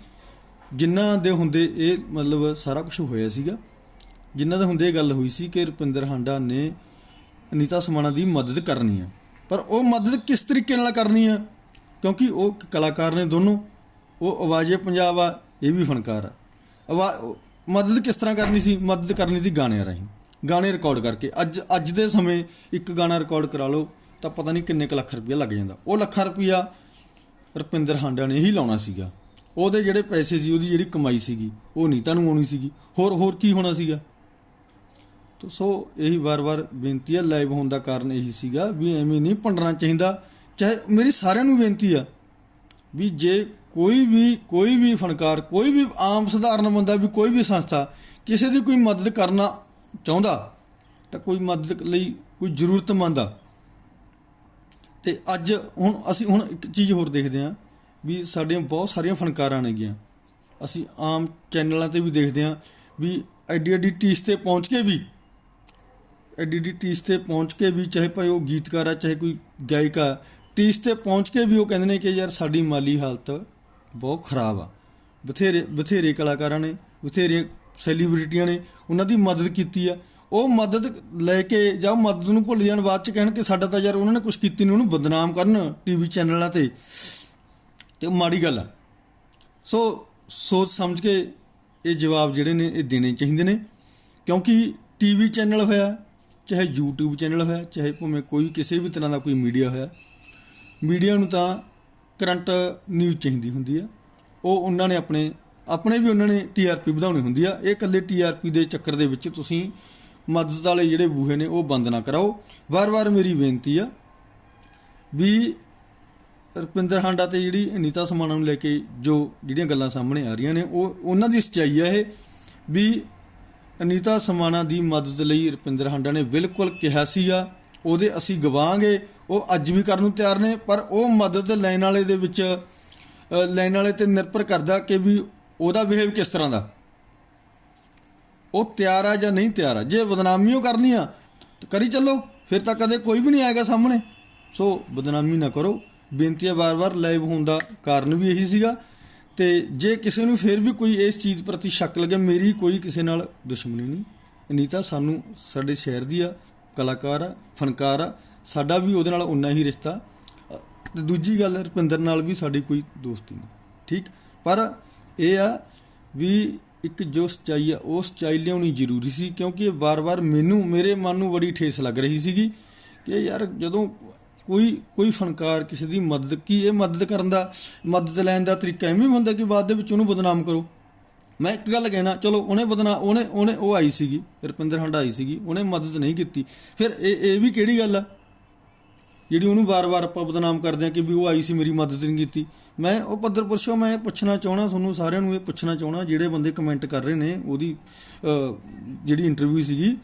ਜਿਨ੍ਹਾਂ ਦੇ ਹੁੰਦੇ ਇਹ ਮਤਲਬ ਸਾਰਾ ਕੁਛ ਹੋਇਆ ਸੀਗਾ, ਜਿਨ੍ਹਾਂ ਦੇ ਹੁੰਦੇ ਇਹ ਗੱਲ ਹੋਈ ਸੀ ਕਿ ਰੁਪਿੰਦਰ ਹਾਂਡਾ ਨੇ ਅਨੀਤਾ ਸਮਾਣਾ ਦੀ ਮਦਦ ਕਰਨੀ ਆ। ਪਰ ਉਹ ਮਦਦ ਕਿਸ ਤਰੀਕੇ ਨਾਲ ਕਰਨੀ ਆ? ਕਿਉਂਕਿ ਉਹ ਕਲਾਕਾਰ ਨੇ ਦੋਨੋਂ, ਉਹ ਆਵਾਜ਼ੇ ਪੰਜਾਬ ਆ, ਇਹ ਵੀ ਫਨਕਾਰ ਆ। ਮਦਦ ਕਿਸ ਤਰ੍ਹਾਂ ਕਰਨੀ ਸੀ? ਮਦਦ ਕਰਨੀ ਸੀ ਗਾਣਿਆਂ ਰਾਹੀਂ, ਗਾਣੇ ਰਿਕਾਰਡ ਕਰਕੇ। ਅੱਜ ਦੇ ਸਮੇਂ ਇੱਕ ਗਾਣਾ ਰਿਕਾਰਡ ਕਰਾ ਲਓ ਤਾਂ ਪਤਾ ਨਹੀਂ ਕਿੰਨੇ ਕੁ ਲੱਖ ਰੁਪਈਆ ਲੱਗ ਜਾਂਦਾ। ਉਹ ਲੱਖਾਂ ਰੁਪਈਆ ਰੁਪਿੰਦਰ ਹਾਂਡਾ ਨੇ ਹੀ ਲਾਉਣਾ ਸੀਗਾ। ਉਹਦੇ ਜਿਹੜੇ ਪੈਸੇ ਸੀ, ਉਹਦੀ ਜਿਹੜੀ ਕਮਾਈ ਸੀਗੀ, ਉਹ ਨੀਤਾ ਨੂੰ ਆਉਣੀ ਸੀਗੀ। ਹੋਰ ਕੀ ਹੋਣਾ ਸੀਗਾ? ਸੋ ਇਹੀ ਵਾਰ-ਵਾਰ ਬੇਨਤੀ ਆ। ਲਾਈਵ ਹੋਣ ਦਾ ਕਾਰਨ ਇਹੀ ਸੀਗਾ ਵੀ ਐਵੇਂ ਨਹੀਂ ਭੰਡਣਾ ਚਾਹੀਦਾ। ਚਾਹੇ ਮੇਰੀ ਸਾਰਿਆਂ ਨੂੰ ਬੇਨਤੀ ਆ ਵੀ ਜੇ ਕੋਈ ਵੀ ਫਨਕਾਰ, ਕੋਈ ਵੀ ਆਮ ਸਧਾਰਨ ਬੰਦਾ, ਵੀ ਕੋਈ ਵੀ ਸੰਸਥਾ ਕਿਸੇ ਦੀ ਕੋਈ ਮਦਦ ਕਰਨਾ ਚਾਹੁੰਦਾ ਤਾਂ ਕੋਈ ਮਦਦ ਲਈ ਕੋਈ ਜ਼ਰੂਰਤਮੰਦ ਆ। ਅਤੇ ਅੱਜ ਅਸੀਂ ਇੱਕ ਚੀਜ਼ ਹੋਰ ਦੇਖਦੇ ਹਾਂ ਵੀ ਸਾਡੀਆਂ ਬਹੁਤ ਸਾਰੀਆਂ ਫਨਕਾਰਾਂ ਨੇਗੀਆਂ, ਅਸੀਂ ਆਮ ਚੈਨਲਾਂ 'ਤੇ ਵੀ ਦੇਖਦੇ ਹਾਂ ਵੀ ਐਡੀ ਟੀਸ 'ਤੇ ਪਹੁੰਚ ਕੇ ਵੀ ਚਾਹੇ ਭਾਈ ਉਹ ਗੀਤਕਾਰ ਆ, ਚਾਹੇ ਕੋਈ ਗਾਇਕ ਆ, ਟੀਸ 'ਤੇ ਪਹੁੰਚ ਕੇ ਵੀ ਉਹ ਕਹਿੰਦੇ ਨੇ ਕਿ ਯਾਰ ਸਾਡੀ ਮਾਲੀ ਹਾਲਤ ਬਹੁਤ ਖਰਾਬ ਆ। ਬਥੇਰੇ ਕਲਾਕਾਰਾਂ ਨੇ, ਬਥੇਰੀਆਂ ਸੈਲੀਬ੍ਰਿਟੀਆਂ ਨੇ ਉਹਨਾਂ ਦੀ ਮਦਦ ਕੀਤੀ ਆ। ਉਹ ਮਦਦ ਲੈ ਕੇ ਜਾਂ ਮਦਦ ਨੂੰ ਭੁੱਲ ਜਾਣ, ਬਾਅਦ 'ਚ ਕਹਿਣ ਕਿ ਸਾਡਾ ਤਾਂ ਯਾਰ ਉਹਨਾਂ ਨੇ ਕੁਛ ਕੀਤੀ ਨਹੀਂ, ਉਹਨੂੰ ਬਦਨਾਮ ਕਰਨ TV ਚੈਨਲਾਂ 'ਤੇ, ਅਤੇ ਮਾੜੀ ਗੱਲ ਆ। ਸੋ ਸੋਚ ਸਮਝ ਕੇ ਇਹ ਜਵਾਬ ਜਿਹੜੇ ਨੇ ਇਹ ਦੇਣੇ ਚਾਹੀਦੇ ਨੇ, ਕਿਉਂਕਿ TV ਚੈਨਲ ਹੋਇਆ, ਚਾਹੇ YouTube ਚੈਨਲ ਹੋਇਆ, ਚਾਹੇ ਭਾਵੇਂ ਕੋਈ ਕਿਸੇ ਵੀ ਤਰ੍ਹਾਂ ਦਾ ਕੋਈ ਮੀਡੀਆ ਹੋਇਆ, ਮੀਡੀਆ ਨੂੰ ਤਾਂ ਕਰੰਟ ਨਿਊਜ਼ ਚਾਹੀਦੀ ਹੁੰਦੀ ਆ। ਉਹ ਉਹਨਾਂ ਨੇ ਆਪਣੇ ਵੀ ਉਹਨਾਂ ਨੇ TRP ਵਧਾਉਣੀ ਹੁੰਦੀ ਆ। ਇਹ ਇਕੱਲੇ TRP ਦੇ ਚੱਕਰ ਦੇ ਵਿੱਚ ਤੁਸੀਂ ਮਦਦ ਵਾਲੇ ਜਿਹੜੇ ਬੂਹੇ ਨੇ ਉਹ ਬੰਦ ਨਾ ਕਰਾਓ। ਵਾਰ-ਵਾਰ ਮੇਰੀ ਬੇਨਤੀ ਆ ਵੀ ਰੁਪਿੰਦਰ ਹਾਂਡਾ ਤੇ ਜਿਹੜੀ ਅਨੀਤਾ ਸਮਾਣਾ ਨੂੰ ਲੈ ਕੇ ਜਿਹੜੀਆਂ ਗੱਲਾਂ ਸਾਹਮਣੇ ਆ ਰਹੀਆਂ ਨੇ, ਉਹ ਉਹਨਾਂ ਦੀ ਸੱਚਾਈ ਆ। ਇਹ ਵੀ ਅਨੀਤਾ ਸਮਾਣਾ ਦੀ ਮਦਦ ਲਈ ਰੁਪਿੰਦਰ ਹਾਂਡਾ ਨੇ ਬਿਲਕੁਲ ਕਿਹਾ ਸੀਗਾ, ਉਹਦੇ ਅਸੀਂ ਗਵਾਂਗੇ, ਉਹ ਅੱਜ ਵੀ ਕਰਨ ਨੂੰ ਤਿਆਰ ਨੇ। ਪਰ ਉਹ ਮਦਦ ਲੈਣ ਵਾਲੇ ਦੇ ਵਿੱਚ ਲੈਣ ਵਾਲੇ 'ਤੇ ਨਿਰਭਰ ਕਰਦਾ ਕਿ ਵੀ ਉਹਦਾ ਬਿਹੇਵ ਕਿਸ ਤਰ੍ਹਾਂ ਦਾ, ਉਹ ਤਿਆਰ ਆ ਜਾਂ ਨਹੀਂ ਤਿਆਰ ਆ। ਜੇ ਬਦਨਾਮੀ ਉਹ ਕਰਨੀ ਆ ਤਾਂ ਕਰੀ ਚੱਲੋ, ਫਿਰ ਤਾਂ ਕਦੇ ਕੋਈ ਵੀ ਨਹੀਂ ਆਏਗਾ ਸਾਹਮਣੇ। ਸੋ ਬਦਨਾਮੀ ਨਾ ਕਰੋ, ਬੇਨਤੀ ਹੈ ਵਾਰ-ਵਾਰ। ਲਾਈਵ ਹੋਣ ਦਾ ਕਾਰਨ ਵੀ ਇਹੀ ਸੀਗਾ। ਤੇ ਜੇ ਕਿਸੇ ਨੂੰ ਫਿਰ ਵੀ ਕੋਈ ਇਸ ਚੀਜ਼ ਪ੍ਰਤੀ ਸ਼ੱਕ ਲੱਗਿਆ, ਮੇਰੀ ਕੋਈ ਕਿਸੇ ਨਾਲ ਦੁਸ਼ਮਣੀ ਨਹੀਂ। ਅਨੀਤਾ ਸਾਨੂੰ ਸਾਡੇ ਸ਼ਹਿਰ ਦੀ ਆ, ਕਲਾਕਾਰ ਆ, ਫਨਕਾਰ ਆ, ਸਾਡਾ ਵੀ ਉਹਦੇ ਨਾਲ ਉਨਾ ਹੀ ਰਿਸ਼ਤਾ। ਤੇ ਦੂਜੀ ਗੱਲ, ਰੁਪਿੰਦਰ ਨਾਲ ਵੀ ਸਾਡੀ ਕੋਈ ਦੋਸਤੀ ਨਹੀਂ, ਠੀਕ। ਪਰ ਇਹ ਆ ਵੀ ਇੱਕ ਜੋ ਸੱਚਾਈ ਆ ਉਹ ਸੱਚਾਈ ਲਿਆਉਣੀ ਜ਼ਰੂਰੀ ਸੀ, ਕਿਉਂਕਿ ਵਾਰ-ਵਾਰ ਮੇਰੇ ਮਨ ਨੂੰ ਬੜੀ ਠੇਸ ਲੱਗ ਰਹੀ ਸੀਗੀ ਕਿ ਯਾਰ ਜਦੋਂ ਕੋਈ ਫਨਕਾਰ ਕਿਸੇ ਦੀ ਮਦਦ, ਕੀ ਇਹ ਮਦਦ ਕਰਨ ਦਾ, ਮਦਦ ਲੈਣ ਦਾ ਤਰੀਕਾ ਐਵੇਂ ਹੁੰਦਾ ਕਿ ਬਾਅਦ ਦੇ ਵਿੱਚ ਉਹਨੂੰ ਬਦਨਾਮ ਕਰੋ। ਮੈਂ ਇੱਕ ਗੱਲ ਕਹਿਣਾ, ਚਲੋ ਉਹਨੇ ਉਹ ਆਈ ਸੀਗੀ, ਰੁਪਿੰਦਰ ਹੰਡਾ ਆਈ ਸੀਗੀ, ਉਹਨੇ ਮਦਦ ਨਹੀਂ ਕੀਤੀ, ਫਿਰ ਇਹ ਵੀ ਕਿਹੜੀ ਗੱਲ ਆ ਜਿਹੜੀ ਉਹਨੂੰ ਵਾਰ-ਵਾਰ ਆਪਾਂ ਬਦਨਾਮ ਕਰਦੇ ਹਾਂ ਕਿ ਵੀ ਉਹ ਆਈ ਸੀ ਮੇਰੀ ਮਦਦ ਨਹੀਂ ਕੀਤੀ। ਮੈਂ ਉਹ ਪੱਧਰ ਪੁਰਸ਼ੋ ਮੈਂ ਪੁੱਛਣਾ ਚਾਹੁੰਦਾ, ਤੁਹਾਨੂੰ ਸਾਰਿਆਂ ਨੂੰ ਇਹ ਪੁੱਛਣਾ ਚਾਹੁੰਦਾ, ਜਿਹੜੇ ਬੰਦੇ ਕਮੈਂਟ ਕਰ ਰਹੇ ਨੇ ਉਹਦੀ ਜਿਹੜੀ ਇੰਟਰਵਿਊ ਸੀਗੀ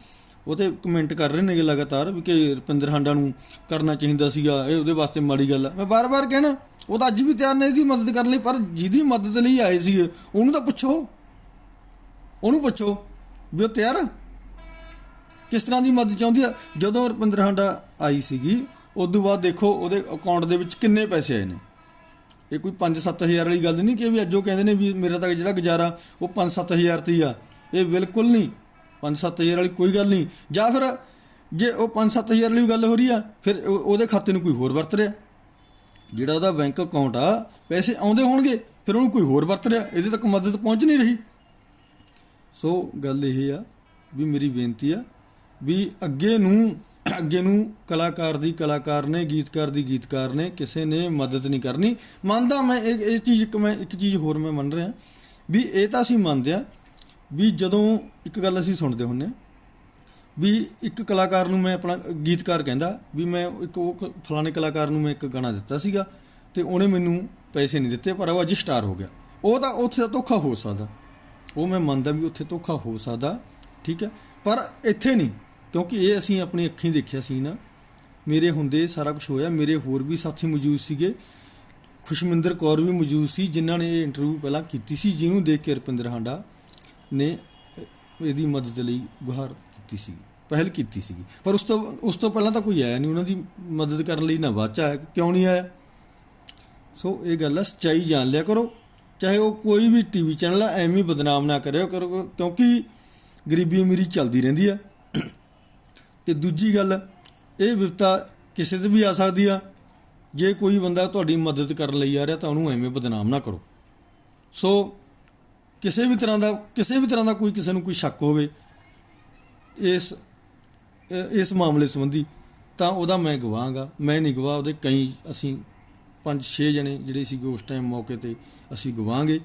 ਉਹ 'ਤੇ ਕਮੈਂਟ ਕਰ ਰਹੇ ਨੇਗੇ ਲਗਾਤਾਰ ਵੀ ਕਿ ਰੁਪਿੰਦਰ ਹਾਂਡਾ ਨੂੰ ਕਰਨਾ ਚਾਹੀਦਾ ਸੀਗਾ, ਇਹ ਉਹਦੇ ਵਾਸਤੇ ਮਾੜੀ ਗੱਲ ਆ। ਮੈਂ ਵਾਰ-ਵਾਰ ਕਹਿਣਾ ਉਹ ਤਾਂ ਅੱਜ ਵੀ ਤਿਆਰ ਨੇ ਇਹਦੀ ਮਦਦ ਕਰਨ ਲਈ, ਪਰ ਜਿਹਦੀ ਮਦਦ ਲਈ ਆਏ ਸੀਗੇ ਉਹਨੂੰ ਤਾਂ ਪੁੱਛੋ, ਉਹਨੂੰ ਪੁੱਛੋ ਵੀ ਉਹ ਤਿਆਰ ਆ, ਕਿਸ ਤਰ੍ਹਾਂ ਦੀ ਮਦਦ ਚਾਹੁੰਦੀ ਆ। ਜਦੋਂ ਰੁਪਿੰਦਰ ਹਾਂਡਾ ਆਈ ਸੀਗੀ ਉਸ ਤੋਂ ਬਾਅਦ ਦੇਖੋ ਉਹਦੇ ਅਕਾਊਂਟ ਦੇ ਵਿੱਚ ਕਿੰਨੇ ਪੈਸੇ ਆਏ ਨੇ। ਇਹ ਕੋਈ 5-7 ਹਜ਼ਾਰ ਵਾਲੀ ਗੱਲ ਨਹੀਂ ਕਿ ਵੀ ਅੱਜ ਉਹ ਕਹਿੰਦੇ ਨੇ ਵੀ ਮੇਰਾ ਤਾਂ ਜਿਹੜਾ ਗੁਜ਼ਾਰਾ ਉਹ 5-7 ਹਜ਼ਾਰ 'ਤੇ ਹੀ ਆ, ਇਹ ਬਿਲਕੁਲ ਨਹੀਂ। 5-7 ਹਜ਼ਾਰ ਵਾਲੀ ਕੋਈ ਗੱਲ ਨਹੀਂ। ਜਾਂ ਫਿਰ ਜੇ ਉਹ 5-7 ਹਜ਼ਾਰ ਵਾਲੀ ਗੱਲ ਹੋ ਰਹੀ ਆ, ਫਿਰ ਉਹਦੇ ਖਾਤੇ ਨੂੰ ਕੋਈ ਹੋਰ ਵਰਤ ਰਿਹਾ, ਜਿਹੜਾ ਉਹਦਾ ਬੈਂਕ ਅਕਾਊਂਟ ਆ ਪੈਸੇ ਆਉਂਦੇ ਹੋਣਗੇ, ਫਿਰ ਉਹਨੂੰ ਕੋਈ ਹੋਰ ਵਰਤ ਰਿਹਾ, ਇਹਦੇ ਤੱਕ ਮਦਦ ਪਹੁੰਚ ਨਹੀਂ ਰਹੀ। ਸੋ ਗੱਲ ਇਹ ਆ ਵੀ ਮੇਰੀ ਬੇਨਤੀ ਆ ਵੀ ਅੱਗੇ ਨੂੰ ਕਲਾਕਾਰ ਨੇ, ਗੀਤਕਾਰ ਦੀ ਗੀਤਕਾਰ ਨੇ, ਕਿਸੇ ਨੇ ਮਦਦ ਨਹੀਂ ਕਰਨੀ। ਮੰਨਦਾ ਮੈਂ ਇਹ ਚੀਜ਼, ਇੱਕ ਚੀਜ਼ ਹੋਰ ਮੈਂ ਮੰਨ ਰਿਹਾ ਵੀ ਇਹ ਤਾਂ ਅਸੀਂ ਮੰਨਦੇ ਹਾਂ ਵੀ ਜਦੋਂ ਇੱਕ ਗੱਲ ਅਸੀਂ ਸੁਣਦੇ ਹੁੰਦੇ ਹਾਂ ਵੀ ਇੱਕ ਕਲਾਕਾਰ ਨੂੰ ਮੈਂ ਆਪਣਾ ਗੀਤਕਾਰ ਕਹਿੰਦਾ ਵੀ ਮੈਂ ਉਹ ਫਲਾਣੇ ਕਲਾਕਾਰ ਨੂੰ ਮੈਂ ਇੱਕ ਗਾਣਾ ਦਿੱਤਾ ਸੀਗਾ ਅਤੇ ਉਹਨੇ ਮੈਨੂੰ ਪੈਸੇ ਨਹੀਂ ਦਿੱਤੇ, ਪਰ ਉਹ ਅੱਜ ਸਟਾਰ ਹੋ ਗਿਆ। ਉਹ ਤਾਂ ਉੱਥੇ ਦਾ ਧੋਖਾ ਹੋ ਸਕਦਾ, ਉਹ ਮੈਂ ਮੰਨਦਾ ਵੀ ਉੱਥੇ ਧੋਖਾ ਹੋ ਸਕਦਾ, ਠੀਕ ਹੈ, ਪਰ ਇੱਥੇ ਨਹੀਂ, ਕਿਉਂਕਿ ਇਹ ਅਸੀਂ ਆਪਣੀ ਅੱਖੀਂ ਦੇਖਿਆ ਸੀ ਨਾ, ਮੇਰੇ ਹੁੰਦੇ ਸਾਰਾ ਕੁਝ ਹੋਇਆ। ਮੇਰੇ ਹੋਰ ਵੀ ਸਾਥੀ ਮੌਜੂਦ ਸੀਗੇ, ਖੁਸ਼ਮਿੰਦਰ ਕੌਰ ਵੀ ਮੌਜੂਦ ਸੀ, ਜਿਨ੍ਹਾਂ ਨੇ ਇਹ ਇੰਟਰਵਿਊ ਪਹਿਲਾਂ ਕੀਤੀ ਸੀ, ਜਿਹਨੂੰ ਦੇਖ ਕੇ ਰੁਪਿੰਦਰ ਹਾਂਡਾ ਨੇ ਇਹਦੀ ਮਦਦ ਲਈ ਗੁਹਾਰ ਕੀਤੀ ਸੀ, ਪਹਿਲ ਕੀਤੀ ਸੀਗੀ। ਪਰ ਉਸ ਤੋਂ ਪਹਿਲਾਂ ਤਾਂ ਕੋਈ ਆਇਆ ਨਹੀਂ ਉਹਨਾਂ ਦੀ ਮਦਦ ਕਰਨ ਲਈ, ਨਾ ਬਾਅਦ 'ਚ ਆਇਆ, ਕਿਉਂ ਨਹੀਂ ਆਇਆ। ਸੋ ਇਹ ਗੱਲ ਆ, ਸੱਚਾਈ ਜਾਣ ਲਿਆ ਕਰੋ, ਚਾਹੇ ਉਹ ਕੋਈ ਵੀ TV ਚੈਨਲ ਆ, ਐਵੇਂ ਬਦਨਾਮ ਨਾ ਕਰਿਓ ਕਰੋ, ਕਿਉਂਕਿ ਗਰੀਬੀ ਅਮੀਰੀ ਚੱਲਦੀ ਰਹਿੰਦੀ ਆ। ਤੇ ਦੂਜੀ ਗੱਲ, ਇਹ ਵਿਪਤਾ ਕਿਸੇ 'ਤੇ ਵੀ ਆ ਸਕਦੀ ਆ। ਜੇ ਕੋਈ ਬੰਦਾ ਤੁਹਾਡੀ ਮਦਦ ਕਰਨ ਲਈ ਆ ਰਿਹਾ ਤਾਂ ਉਹਨੂੰ ਐਵੇਂ ਬਦਨਾਮ ਨਾ ਕਰੋ। ਸੋ ਕਿਸੇ ਵੀ ਤਰ੍ਹਾਂ ਦਾ ਕੋਈ ਕਿਸੇ ਨੂੰ ਕੋਈ ਸ਼ੱਕ ਹੋਵੇ ਇਸ ਮਾਮਲੇ ਸੰਬੰਧੀ, ਤਾਂ ਉਹਦਾ ਮੈਂ ਗਵਾਹਾਂਗਾ, ਮੈਂ ਨਹੀਂ ਗਵਾਹ, ਉਹਦੇ ਕਈ ਅਸੀਂ 5-6 ਜਣੇ ਜਿਹੜੇ ਸੀਗੇ ਉਸ ਟਾਈਮ ਮੌਕੇ 'ਤੇ ਅਸੀਂ ਗਵਾਹਾਂਗੇ।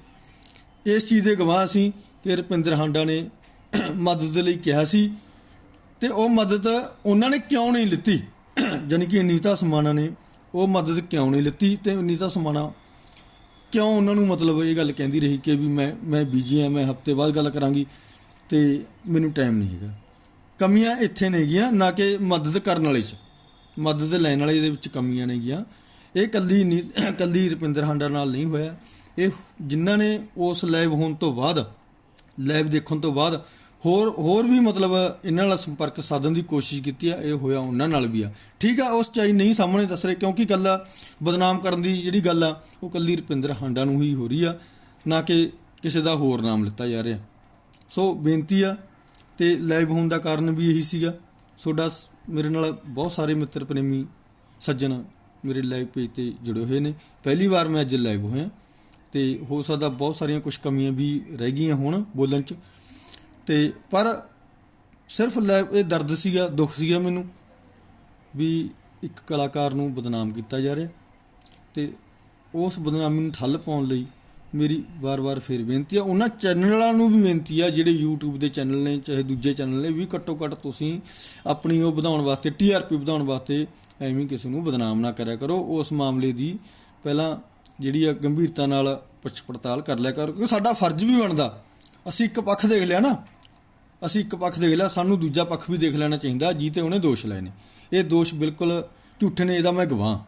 ਇਸ ਚੀਜ਼ ਦੇ ਗਵਾਹ ਅਸੀਂ ਕਿ ਰੁਪਿੰਦਰ ਹਾਂਡਾ ਨੇ ਮਦਦ ਲਈ ਕਿਹਾ ਸੀ ਤੇ ਉਹ ਮਦਦ ਉਹਨਾਂ ਨੇ ਕਿਉਂ ਨਹੀਂ ਲਿੱਤੀ, ਜਾਣੀ ਕਿ ਅਨੀਤਾ ਸਮਾਣਾ ਨੇ ਉਹ ਮਦਦ ਕਿਉਂ ਨਹੀਂ ਲਿੱਤੀ, ਤੇ ਅਨੀਤਾ ਸਮਾਣਾ ਕਿਉਂ ਉਹਨਾਂ ਨੂੰ ਮਤਲਬ ਇਹ ਗੱਲ ਕਹਿੰਦੀ ਰਹੀ ਕਿ ਵੀ ਮੈਂ ਬਿਜੀ ਹਾਂ, ਮੈਂ ਹਫ਼ਤੇ ਬਾਅਦ ਗੱਲ ਕਰਾਂਗੀ ਤੇ ਮੈਨੂੰ ਟਾਈਮ ਨਹੀਂ ਹੈਗਾ। ਕਮੀਆਂ ਇੱਥੇ ਨਹੀਂ ਗੀਆਂ, ਨਾ ਕਿ ਮਦਦ ਕਰਨ ਵਾਲੇ 'ਚ, ਮਦਦ ਲੈਣ ਵਾਲੇ ਦੇ ਵਿੱਚ ਕਮੀਆਂ ਨਹੀਂ ਗੀਆਂ। ਇਹ ਕੱਲੀ ਰੁਪਿੰਦਰ ਹਾਂਡਾ ਨਾਲ ਨਹੀਂ ਹੋਇਆ, ਇਹ ਜਿਨ੍ਹਾਂ ਨੇ ਉਸ ਲਾਈਵ ਦੇਖਣ ਤੋਂ ਬਾਅਦ ਹੋਰ ਵੀ ਮਤਲਬ ਇਹਨਾਂ ਨਾਲ ਸੰਪਰਕ ਸਾਧਨ ਦੀ ਕੋਸ਼ਿਸ਼ ਕੀਤੀ ਆ, ਇਹ ਹੋਇਆ ਉਹਨਾਂ ਨਾਲ ਵੀ ਆ। ਠੀਕ ਆ, ਉਹ ਸੱਚਾਈ ਨਹੀਂ ਸਾਹਮਣੇ ਦੱਸ ਰਹੇ, ਕਿਉਂਕਿ ਇਕੱਲਾ ਬਦਨਾਮ ਕਰਨ ਦੀ ਜਿਹੜੀ ਗੱਲ ਆ ਉਹ ਇਕੱਲੀ ਰੁਪਿੰਦਰ ਹਾਂਡਾ ਨੂੰ ਹੀ ਹੋ ਰਹੀ ਆ, ਨਾ ਕਿ ਕਿਸੇ ਦਾ ਹੋਰ ਨਾਮ ਲਿੱਤਾ ਜਾ ਰਿਹਾ। ਸੋ ਬੇਨਤੀ ਆ, ਤੇ ਲਾਈਵ ਹੋਣ ਦਾ ਕਾਰਨ ਵੀ ਇਹੀ ਸੀਗਾ। ਤੁਹਾਡਾ ਮੇਰੇ ਨਾਲ ਬਹੁਤ ਸਾਰੇ ਮਿੱਤਰ ਪ੍ਰੇਮੀ ਸੱਜਣ ਮੇਰੇ ਲਾਈਵ ਪੇਜ 'ਤੇ ਜੁੜੇ ਹੋਏ ਨੇ, ਪਹਿਲੀ ਵਾਰ ਮੈਂ ਅੱਜ ਲਾਈਵ ਹੋਇਆ, ਤੇ ਹੋ ਸਕਦਾ ਬਹੁਤ ਸਾਰੀਆਂ ਕੁਝ ਕਮੀਆਂ ਵੀ ਰਹਿ ਗਈਆਂ ਹੋਣ ਬੋਲਣ 'ਚ, ਤੇ ਪਰ ਸਿਰਫ ਇਹ ਦਰਦ ਸੀਗਾ, ਦੁੱਖ ਸੀਗਾ ਮੈਨੂੰ ਵੀ ਇੱਕ ਕਲਾਕਾਰ ਨੂੰ ਬਦਨਾਮ ਕੀਤਾ ਜਾ ਰਿਹਾ, ਤੇ ਉਸ ਬਦਨਾਮੀ ਨੂੰ ਠੱਲ ਪਾਉਣ ਲਈ ਮੇਰੀ ਵਾਰ-ਵਾਰ ਫਿਰ ਬੇਨਤੀ ਆ। ਉਹਨਾਂ ਚੈਨਲਾਂ ਨੂੰ ਵੀ ਬੇਨਤੀ ਆ ਜਿਹੜੇ YouTube ਦੇ ਚੈਨਲ ਨੇ, ਚਾਹੇ ਦੂਜੇ ਚੈਨਲ ਨੇ, ਵੀ ਘੱਟੋ ਘੱਟ ਤੁਸੀਂ ਆਪਣੀ ਉਹ ਵਧਾਉਣ ਵਾਸਤੇ, TRP ਵਧਾਉਣ ਵਾਸਤੇ ਐਵੇਂ ਕਿਸੇ ਨੂੰ ਬਦਨਾਮ ਨਾ ਕਰਿਆ ਕਰੋ। ਉਸ ਮਾਮਲੇ ਦੀ ਪਹਿਲਾਂ ਜਿਹੜੀ ਆ ਗੰਭੀਰਤਾ ਨਾਲ ਪੁੱਛ ਪੜਤਾਲ ਕਰ ਲਿਆ ਕਰੋ, ਕਿਉਂਕਿ ਸਾਡਾ ਫਰਜ਼ ਵੀ ਬਣਦਾ। ਅਸੀਂ ਇੱਕ ਪੱਖ ਦੇਖ ਲਿਆ, ਸਾਨੂੰ ਦੂਜਾ ਪੱਖ ਵੀ ਦੇਖ ਲੈਣਾ ਚਾਹੀਦਾ ਜਿਹਤੇ ਉਹਨੇ ਦੋਸ਼ ਲਏ ਨੇ। ਇਹ ਦੋਸ਼ ਬਿਲਕੁਲ ਝੂਠੇ ਨੇ, ਇਹਦਾ ਮੈਂ ਗਵਾਹ।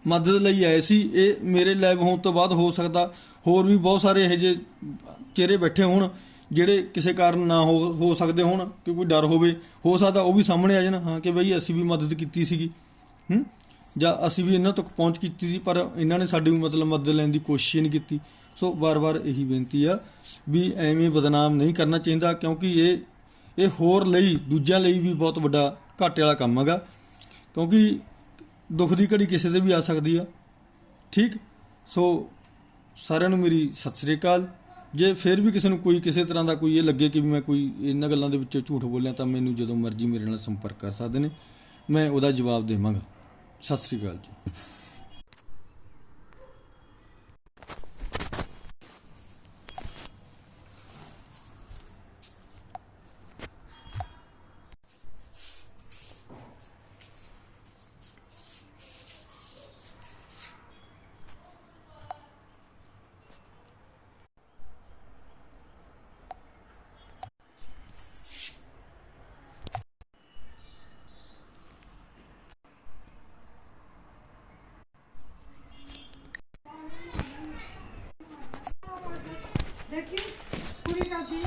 ਮਦਦ ਲਈ ਆਏ ਸੀ, ਇਹ ਮੇਰੇ ਲਾਈਵ ਹੋਣ ਤੋਂ ਬਾਅਦ ਹੋ ਸਕਦਾ ਹੋਰ ਵੀ ਬਹੁਤ ਸਾਰੇ ਇਹੋ ਜਿਹੇ ਚਿਹਰੇ ਬੈਠੇ ਹੋਣ ਜਿਹੜੇ ਕਿਸੇ ਕਾਰਨ ਨਾ ਹੋ ਸਕਦੇ ਹੋਣ, ਕਿ ਕੋਈ ਡਰ ਹੋਵੇ, ਹੋ ਸਕਦਾ ਉਹ ਵੀ ਸਾਹਮਣੇ ਆ ਜਾਣ, ਹਾਂ ਕਿ ਬਈ ਅਸੀਂ ਵੀ ਮਦਦ ਕੀਤੀ ਸੀਗੀ, ਜਾਂ ਅਸੀਂ ਵੀ ਇਹਨਾਂ ਤੱਕ ਪਹੁੰਚ ਕੀਤੀ ਸੀ, ਪਰ ਇਹਨਾਂ ਨੇ ਸਾਡੀ ਮਤਲਬ ਮਦਦ ਲੈਣ ਦੀ ਕੋਸ਼ਿਸ਼ ਨਹੀਂ ਕੀਤੀ। ਸੋ ਵਾਰ-ਵਾਰ ਇਹੀ ਬੇਨਤੀ ਆ ਵੀ ਐਵੇਂ ਬਦਨਾਮ ਨਹੀਂ ਕਰਨਾ ਚਾਹੀਦਾ, ਕਿਉਂਕਿ ਇਹ ਹੋਰ ਲਈ ਦੂਜਿਆਂ ਲਈ ਵੀ ਬਹੁਤ ਵੱਡਾ ਘਾਟੇ ਵਾਲਾ ਕੰਮ ਹੈਗਾ, ਕਿਉਂਕਿ ਦੁੱਖ ਦੀ ਘੜੀ ਕਿਸੇ ਦੇ ਵੀ ਆ ਸਕਦੀ ਆ। ਠੀਕ, ਸੋ ਸਾਰਿਆਂ ਨੂੰ ਮੇਰੀ ਸਤਿ ਸ੍ਰੀ ਅਕਾਲ। ਜੇ ਫਿਰ ਵੀ ਕਿਸੇ ਨੂੰ ਕੋਈ ਕਿਸੇ ਤਰ੍ਹਾਂ ਦਾ ਕੋਈ ਇਹ ਲੱਗੇ ਕਿ ਮੈਂ ਕੋਈ ਇਹਨਾਂ ਗੱਲਾਂ ਦੇ ਵਿੱਚੋਂ ਝੂਠ ਬੋਲਿਆ, ਤਾਂ ਮੈਨੂੰ ਜਦੋਂ ਮਰਜ਼ੀ ਮੇਰੇ ਨਾਲ ਸੰਪਰਕ ਕਰ ਸਕਦੇ ਨੇ, ਮੈਂ ਉਹਦਾ ਜਵਾਬ ਦੇਵਾਂਗਾ। ਸਤਿ ਸ੍ਰੀ ਅਕਾਲ ਜੀ।